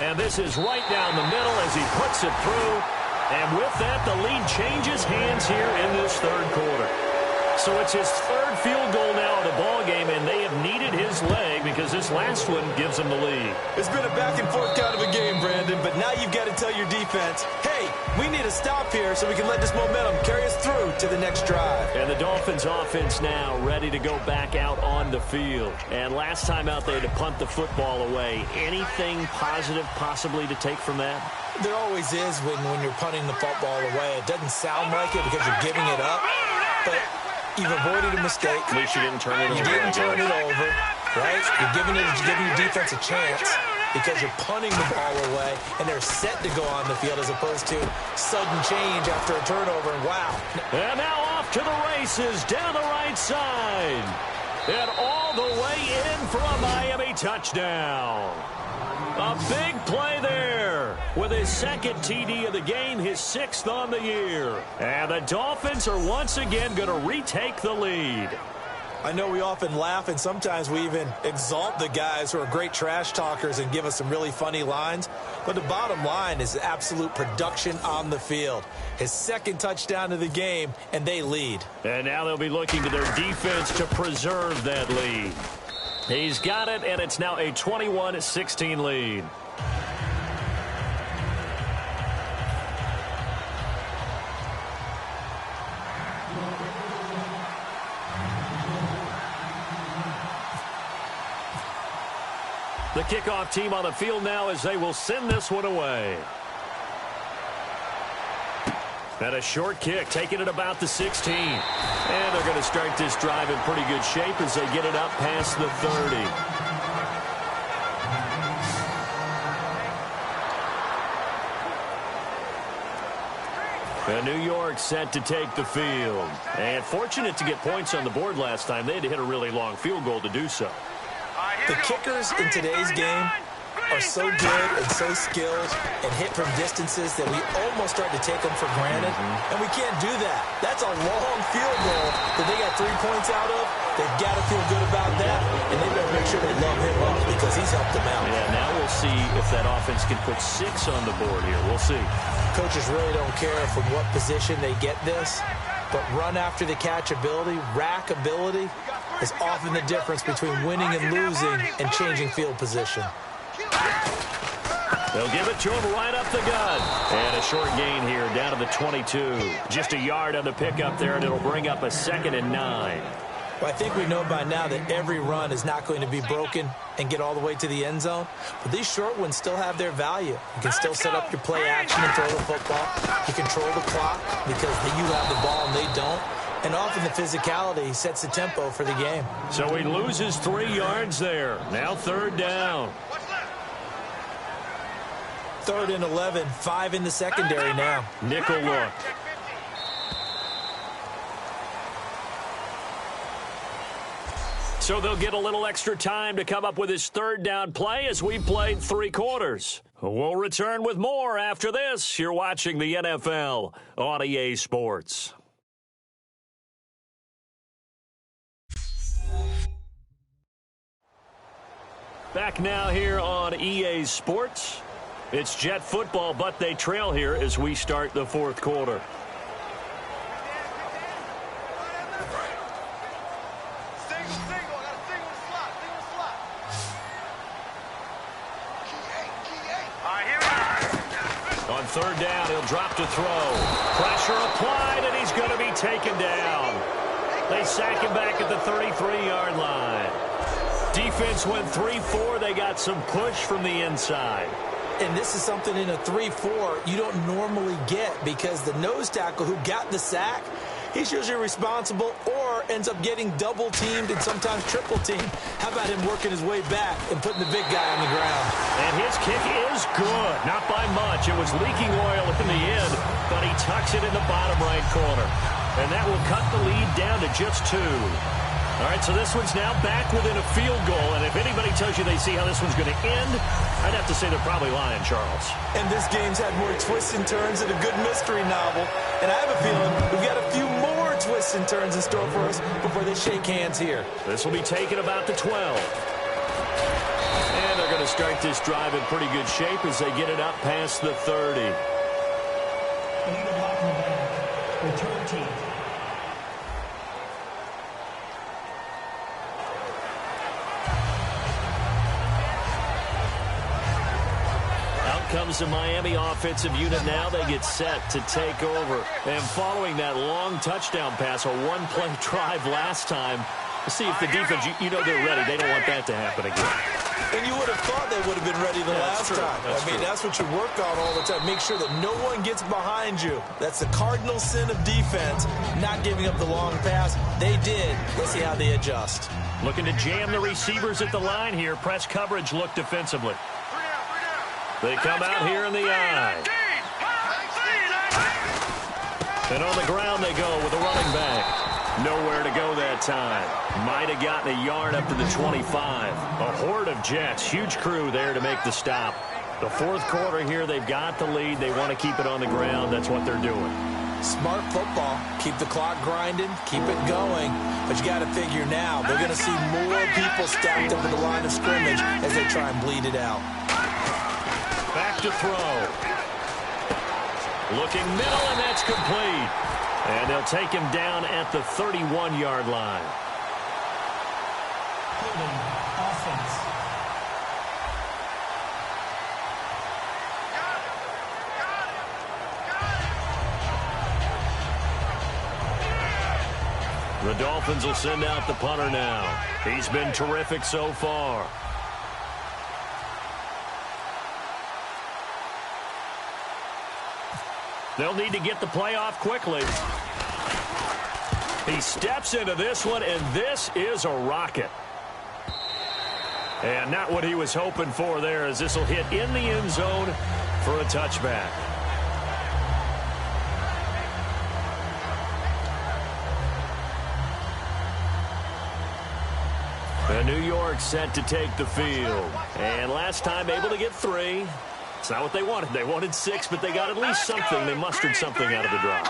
And this is right down the middle as he puts it through. And with that, the lead changes hands here in this 3rd quarter. So it's his 3rd field goal now of the ball game, and they have needed his leg because this last one gives them the lead. It's been a back-and-forth kind of a game, Brandon, but now you've got to tell your defense, hey, we need to stop here so we can let this momentum carry us through to the next drive. And the Dolphins offense now ready to go back out on the field. And last time out, they had to punt the football away. Anything positive possibly to take from that? There always is when you're punting the football away. It doesn't sound like it because you're giving it up, but you've avoided a mistake. At least you didn't turn it over. You didn't turn it over, right? You're giving your defense a chance because you're punting the ball away, and they're set to go on the field as opposed to sudden change after a turnover. And wow. And now off to the races down the right side. And all the way in for a Miami touchdown. A big play there with his 2nd TD of the game, his 6th on the year. And the Dolphins are once again going to retake the lead. I know we often laugh, and sometimes we even exalt the guys who are great trash talkers and give us some really funny lines. But the bottom line is absolute production on the field. His 2nd touchdown of the game, and they lead. And now they'll be looking to their defense to preserve that lead. He's got it, and it's now a 21-16 lead. The kickoff team on the field now as they will send this one away. And a short kick, taking it about the 16. And they're going to start this drive in pretty good shape as they get it up past the 30. And New York set to take the field. And fortunate to get points on the board last time. They had to hit a really long field goal to do so. The kickers in today's game are so good and so skilled and hit from distances that we almost start to take them for granted. And we can't do that. That's a long field goal that they got 3 points out of. They've got to feel good about that, and they better make sure they love him up because he's helped them out. Yeah, now we'll see if that offense can put 6 on the board here. We'll see. Coaches really don't care from what position they get this, but run after the catch ability, rack ability, is often the difference between winning and losing and changing field position. They'll give it to him right up the gut. And a short gain here down to the 22. Just a yard on the pickup there, and it'll bring up a 2nd and 9. Well, I think we know by now that every run is not going to be broken and get all the way to the end zone. But these short ones still have their value. You can still set up your play action and throw the football. You control the clock because you have the ball and they don't. And often the physicality sets the tempo for the game. So he loses 3 yards there. Now 3rd down. 3rd and 11, 5 in the secondary now. Nickel look. So they'll get a little extra time to come up with his 3rd down play as we played 3 quarters. We'll return with more after this. You're watching the NFL on EA Sports. Back now here on EA Sports. It's Jet football, but they trail here as we start the fourth quarter. On third down, he'll drop to throw. Pressure applied, and he's going to be taken down. They sack him back at the 33-yard line. Defense went 3-4. They got some push from the inside. And this is something in a 3-4 you don't normally get because the nose tackle who got the sack, he's usually responsible or ends up getting double-teamed and sometimes triple-teamed. How about him working his way back and putting the big guy on the ground? And his kick is good. Not by much. It was leaking oil in the end, but he tucks it in the bottom right corner. And that will cut the lead down to just 2. All right, so this one's now back within a field goal, and if anybody tells you they see how this one's going to end, I'd have to say they're probably lying, Charles. And this game's had more twists and turns than a good mystery novel, and I have a feeling we've got a few more twists and turns in store for us before they shake hands here. This will be taken about the 12. And they're going to start this drive in pretty good shape as they get it up past the 30. Return team. Comes the Miami offensive unit now. They get set to take over. And following that long touchdown pass, a one-play drive last time, let's see if the defense, you know they're ready. They don't want that to happen again. And you would have thought they would have been ready the last time. That's what you work on all the time. Make sure that no one gets behind you. That's the cardinal sin of defense, not giving up the long pass. They did. Let's see how they adjust. Looking to jam the receivers at the line here. Press coverage look defensively. They come out here in the I. And on the ground they go with a running back. Nowhere to go that time. Might have gotten a yard up to the 25. A horde of Jets. Huge crew there to make the stop. The fourth quarter here, they've got the lead. They want to keep it on the ground. That's what they're doing. Smart football. Keep the clock grinding. Keep it going. But you got to figure now, they're going to see more people stacked up at the line of scrimmage as they try and bleed it out. Back to throw. Looking middle, and that's complete. And they'll take him down at the 31-yard line. Holding offense. The Dolphins will send out the punter now. He's been terrific so far. They'll need to get the play off quickly. He steps into this one, and this is a rocket. And not what he was hoping for there, as this will hit in the end zone for a touchback. And New York set to take the field. And last time able to get 3. It's not what they wanted. They wanted 6, but they got at least something. They mustered something out of the drive.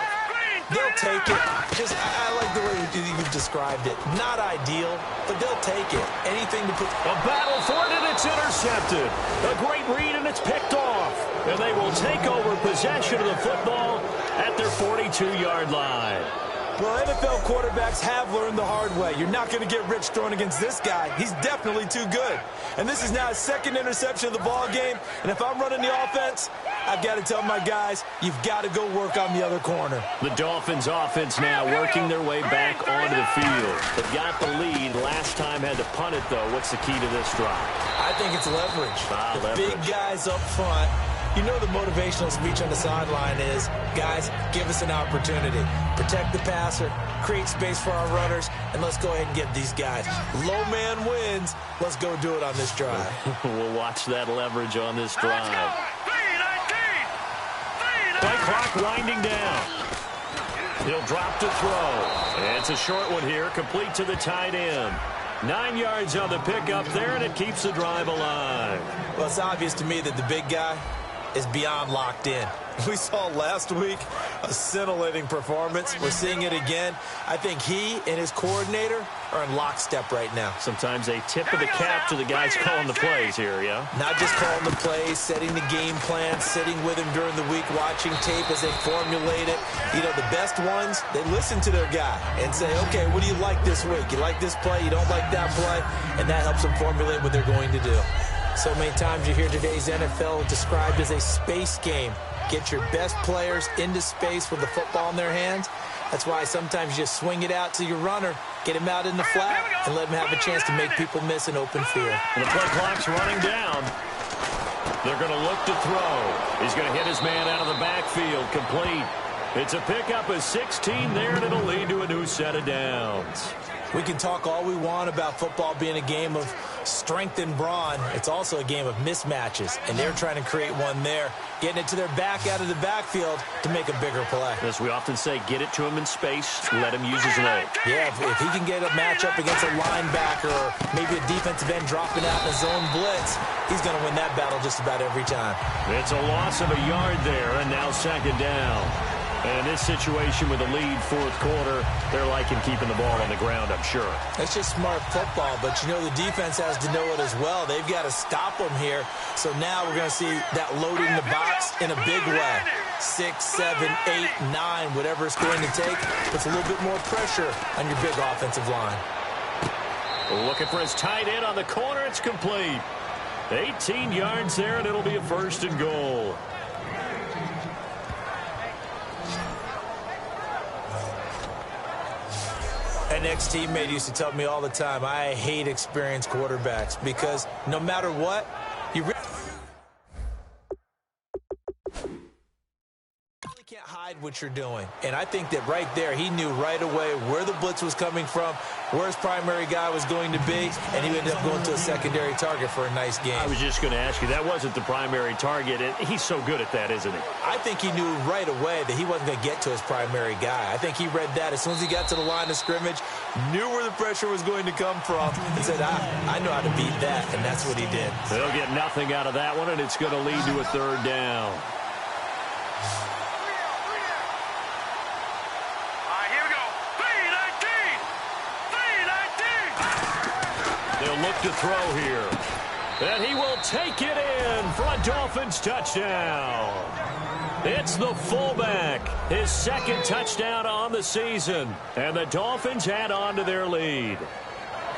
They'll take it. I like the way you've described it. Not ideal, but they'll take it. Anything to put... A battle for it, and it's intercepted. A great read, and it's picked off. And they will take over possession of the football at their 42-yard line. Well, NFL quarterbacks have learned the hard way. You're not going to get rich throwing against this guy. He's definitely too good. And this is now his second interception of the ball game. And if I'm running the offense, I've got to tell my guys, you've got to go work on the other corner. The Dolphins offense now working their way back onto the field. They've got the lead. Last time had to punt it, though. What's the key to this drive? I think it's leverage. The leverage. Big guys up front. You know the motivational speech on the sideline is, guys, give us an opportunity. Protect the passer, create space for our runners, and let's go ahead and get these guys. Low man wins. Let's go do it on this drive. We'll watch that leverage on this drive. Play clock winding down. He'll drop to throw. And it's a short one here, complete to the tight end. 9 yards on the pickup there, and it keeps the drive alive. Well, it's obvious to me that the big guy is beyond locked in. We saw last week a scintillating performance. We're seeing it again. I think he and his coordinator are in lockstep right now. Sometimes a tip of the cap to the guys calling the plays here, yeah? Not just calling the plays, setting the game plan, sitting with him during the week, watching tape as they formulate it. You know, the best ones, they listen to their guy and say, okay, what do you like this week? You like this play? You don't like that play? And that helps them formulate what they're going to do. So many times you hear today's NFL described as a space game. Get your best players into space with the football in their hands. That's why sometimes you just swing it out to your runner, get him out in the flat, and let him have a chance to make people miss an open field. And the play clock's running down. They're going to look to throw. He's going to hit his man out of the backfield, complete. It's a pickup of 16 there, and it'll lead to a new set of downs. We can talk all we want about football being a game of strength and brawn. It's also a game of mismatches, and they're trying to create one there, getting it to their back out of the backfield to make a bigger play. As we often say, get it to him in space, let him use his leg. Yeah, if he can get a matchup against a linebacker or maybe a defensive end dropping out in a zone blitz, he's going to win that battle just about every time. It's a loss of a yard there, and now second down. And in this situation with the lead fourth quarter, they're liking keeping the ball on the ground, I'm sure. It's just smart football, but you know the defense has to know it as well. They've got to stop them here. So now we're going to see that loading the box in a big way. 6, 7, 8, 9, whatever it's going to take. Puts a little bit more pressure on your big offensive line. Looking for his tight end on the corner. It's complete. 18 yards there, and it'll be a first and goal. An ex-teammate used to tell me all the time, I hate experienced quarterbacks because no matter what, you really can't hide what you're doing. And I think that right there, he knew right away where the blitz was coming from, where his primary guy was going to be, and he ended up going to a secondary target for a nice game. I was just going to ask you, that wasn't the primary target, and he's so good at that, isn't he? I think he knew right away that he wasn't going to get to his primary guy. I think he read that as soon as he got to the line of scrimmage, knew where the pressure was going to come from, and said, I know how to beat that, and that's what he did. They'll get nothing out of that one, and it's going to lead to a third down. Look to throw here. And he will take it in for a Dolphins touchdown. It's the fullback, his second touchdown on the season. And the Dolphins add on to their lead.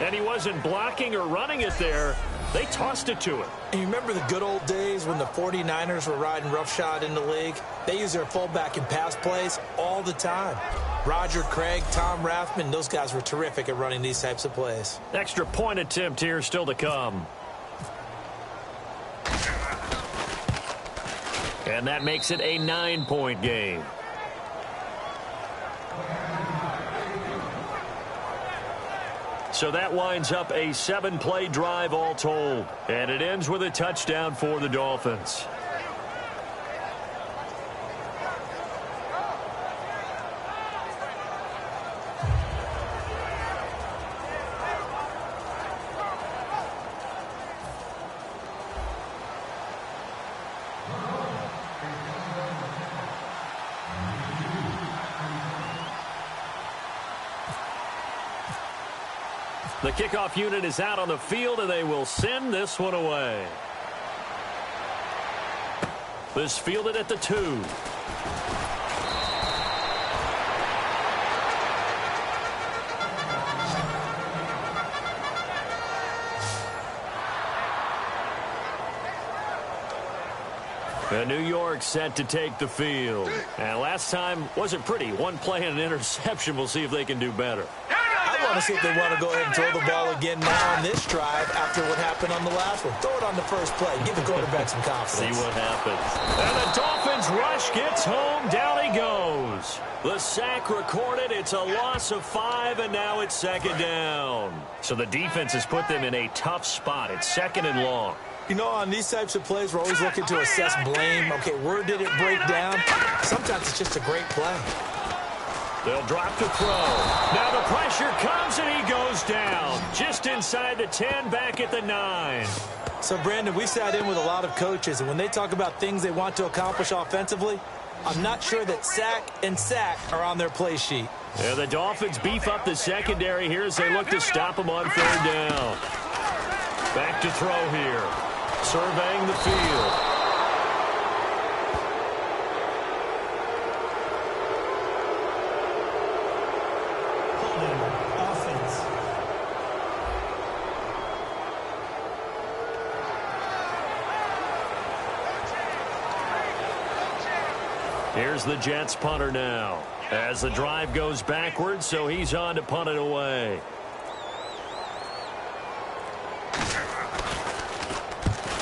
And he wasn't blocking or running it there. They tossed it to him. And you remember the good old days when the 49ers were riding roughshod in the league? They use their fullback in pass plays all the time. Roger Craig, Tom Rathman, those guys were terrific at running these types of plays. Extra point attempt here still to come. And that makes it a 9-point game. So that winds up a 7-play drive all told. And it ends with a touchdown for the Dolphins. The kickoff unit is out on the field, and they will send this one away. This fielded at the 2. And New York set to take the field. And last time wasn't pretty. One play and an interception. We'll see if they can do better. I want to see if they want to go ahead and throw the ball again now on this drive after what happened on the last one. Throw it on the first play. Give the quarterback some confidence. See what happens. And the Dolphins rush gets home. Down he goes. The sack recorded. It's a loss of 5, and now it's second down. So the defense has put them in a tough spot. It's second and long. You know, on these types of plays, we're always looking to assess blame. Okay, where did it break down? Sometimes it's just a great play. They'll drop to throw. Now the pressure comes and he goes down. Just inside the 10, back at the 9. So, Brandon, we sat in with a lot of coaches, and when they talk about things they want to accomplish offensively, I'm not sure that sack and sack are on their play sheet. Yeah, the Dolphins beef up the secondary here as they look to stop them on 3rd down. Back to throw here. Surveying the field. Here's the Jets punter now as the drive goes backwards, so he's on to punt it away.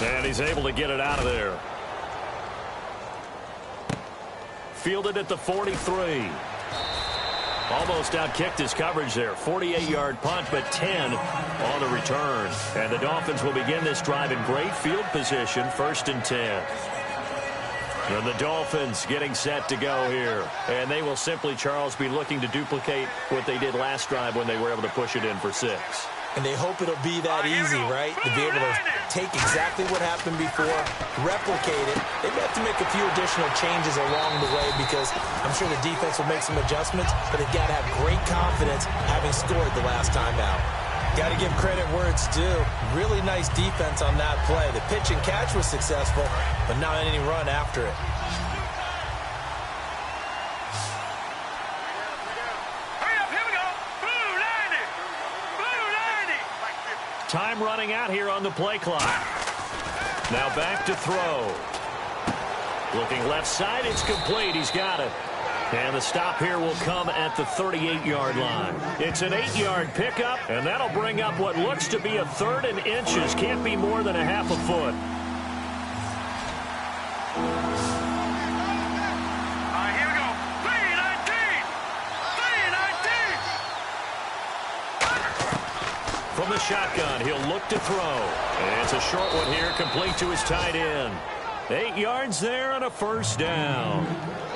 And he's able to get it out of there. Fielded at the 43. Almost outkicked his coverage there. 48-yard punt, but 10 on the return. And the Dolphins will begin this drive in great field position, 1st and 10. And the Dolphins getting set to go here. And they will simply, Charles, be looking to duplicate what they did last drive when they were able to push it in for 6. And they hope it'll be that easy, right? To be able to take exactly what happened before, replicate it. They may have to make a few additional changes along the way because I'm sure the defense will make some adjustments, but they've got to have great confidence having scored the last time out. Got to give credit where it's due. Really nice defense on that play. The pitch and catch was successful, but not any run after it. Time running out here on the play clock. Now back to throw. Looking left side, it's complete. He's got it. And the stop here will come at the 38-yard line. It's an 8-yard pickup, and that'll bring up what looks to be a 3rd and inches. Can't be more than a half a foot. Here we go. 3-19. 3-19. From the shotgun, he'll look to throw. And it's a short one here, complete to his tight end. 8 yards there and a 1st down.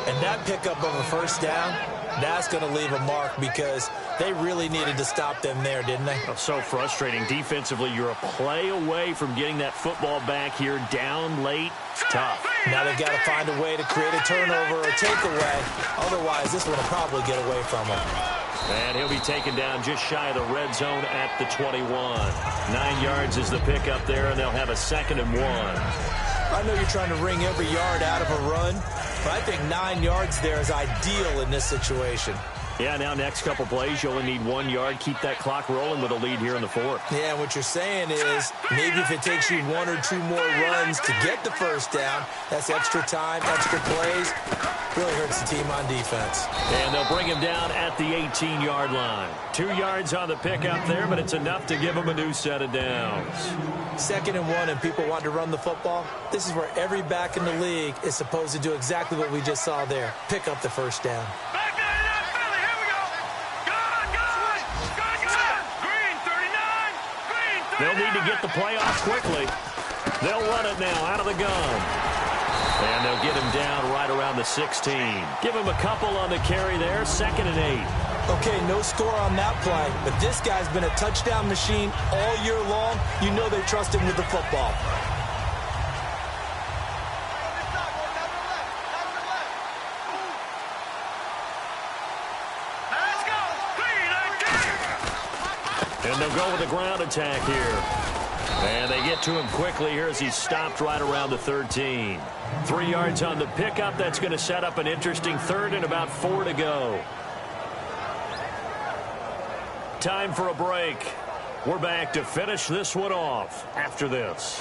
And that pickup of a 1st down, that's going to leave a mark because they really needed to stop them there, didn't they? Oh, so frustrating. Defensively, you're a play away from getting that football back here down late. Tough. Now they've got to find a way to create a turnover or takeaway. Otherwise, this one will probably get away from them. And he'll be taken down just shy of the red zone at the 21. 9 yards is the pickup there, and they'll have a 2nd and 1. I know you're trying to wring every yard out of a run, but I think 9 yards there is ideal in this situation. Yeah, now next couple plays, you only need 1 yard. Keep that clock rolling with a lead here in the 4th. Yeah, what you're saying is maybe if it takes you 1 or 2 more runs to get the 1st down, that's extra time, extra plays. Really hurts the team on defense. And they'll bring him down at the 18-yard line. 2 yards on the pickup there, but it's enough to give him a new set of downs. 2nd and 1 and people want to run the football. This is where every back in the league is supposed to do exactly what we just saw there. Pick up the 1st down. Back there in that Philly. Here we go. Good. Green 39. Green 39. They'll need to get the play off quickly. They'll run it now out of the gun. And they'll get him down right around the 16. Give him a couple on the carry there. 2nd and 8. Okay, no score on that play, but this guy's been a touchdown machine all year long. You know they trust him with the football. Let's go. 3-19. And they'll go with the ground attack here. And they get to him quickly here as he's stopped right around the 13. 3 yards on the pickup. That's going to set up an interesting 3rd and about 4 to go. Time for a break. We're back to finish this one off after this.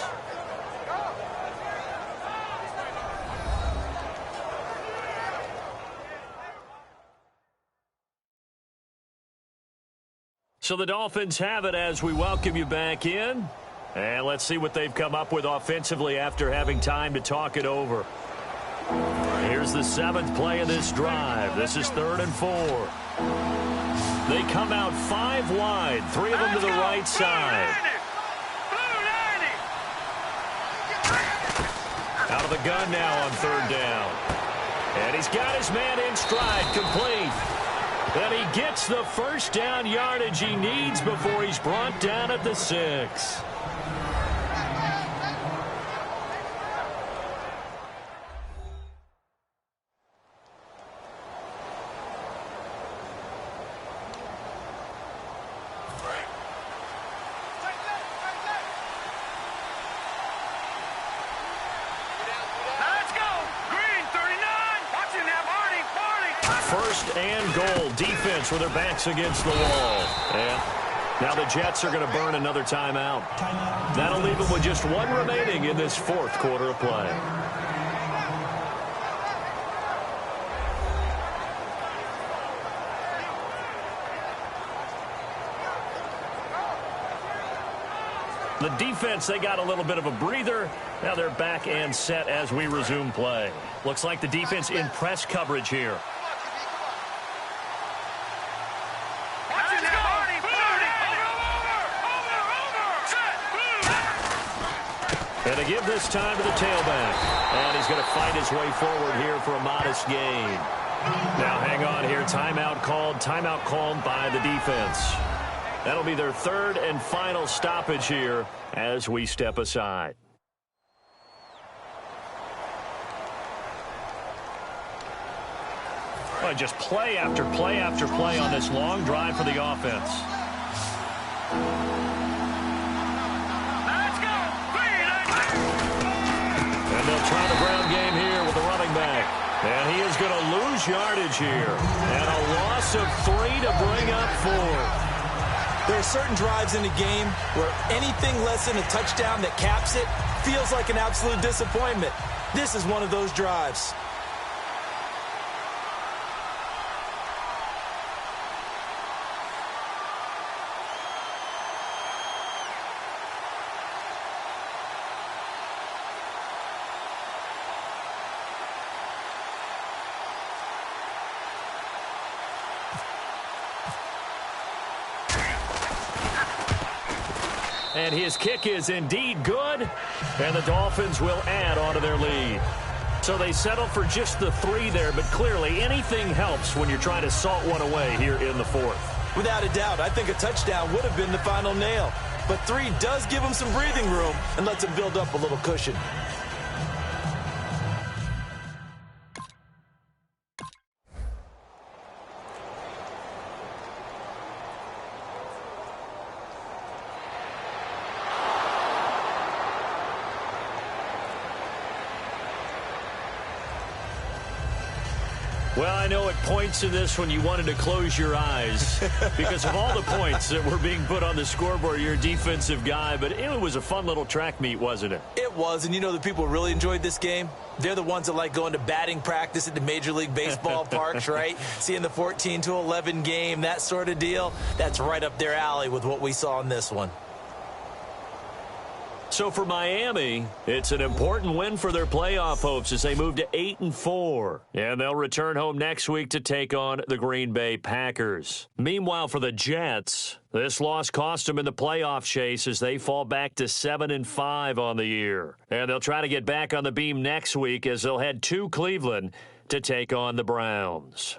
So the Dolphins have it as we welcome you back in. And let's see what they've come up with offensively after having time to talk it over. Here's the 7th play of this drive. This is 3rd and 4. They come out 5 wide, 3 of them to the right side. Out of the gun now on 3rd down. And he's got his man in stride, complete. And he gets the first down yardage he needs before he's brought down at the 6. First and goal, defense with their backs against the wall. And now the Jets are going to burn another timeout. That'll leave them with just one remaining in this fourth quarter of play. The defense, they got a little bit of a breather. Now they're back and set as we resume play. Looks like the defense in press coverage here. And to give this time to the tailback. And he's going to fight his way forward here for a modest gain. Now hang on here. Timeout called by the defense. That'll be their third and final stoppage here as we step aside. Well, just play after play after play on this long drive for the offense. They'll try the ground game here with the running back. And he is going to lose yardage here. And a loss of 3 to bring up 4. There are certain drives in the game where anything less than a touchdown that caps it feels like an absolute disappointment. This is one of those drives. And his kick is indeed good. And the Dolphins will add on to their lead. So they settle for just the 3 there, but clearly anything helps when you're trying to salt one away here in the fourth. Without a doubt, I think a touchdown would have been the final nail. But 3 does give them some breathing room and lets them build up a little cushion. Well, I know at points in this when you wanted to close your eyes because of all the points that were being put on the scoreboard. You're a defensive guy, but it was a fun little track meet, wasn't it? It was, and you know the people who really enjoyed this game? They're the ones that like going to batting practice at the Major League Baseball parks, right? Seeing the 14-11 game, that sort of deal. That's right up their alley with what we saw in this one. So for Miami, it's an important win for their playoff hopes as they move to 8-4. And they'll return home next week to take on the Green Bay Packers. Meanwhile, for the Jets, this loss cost them in the playoff chase as they fall back to 7-5 on the year. And they'll try to get back on the beam next week as they'll head to Cleveland to take on the Browns.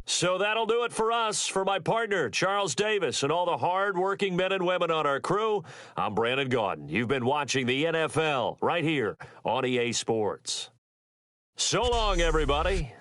So that'll do it for us. For my partner, Charles Davis, and all the hard-working men and women on our crew, I'm Brandon Gaudin. You've been watching the NFL right here on EA Sports. So long, everybody.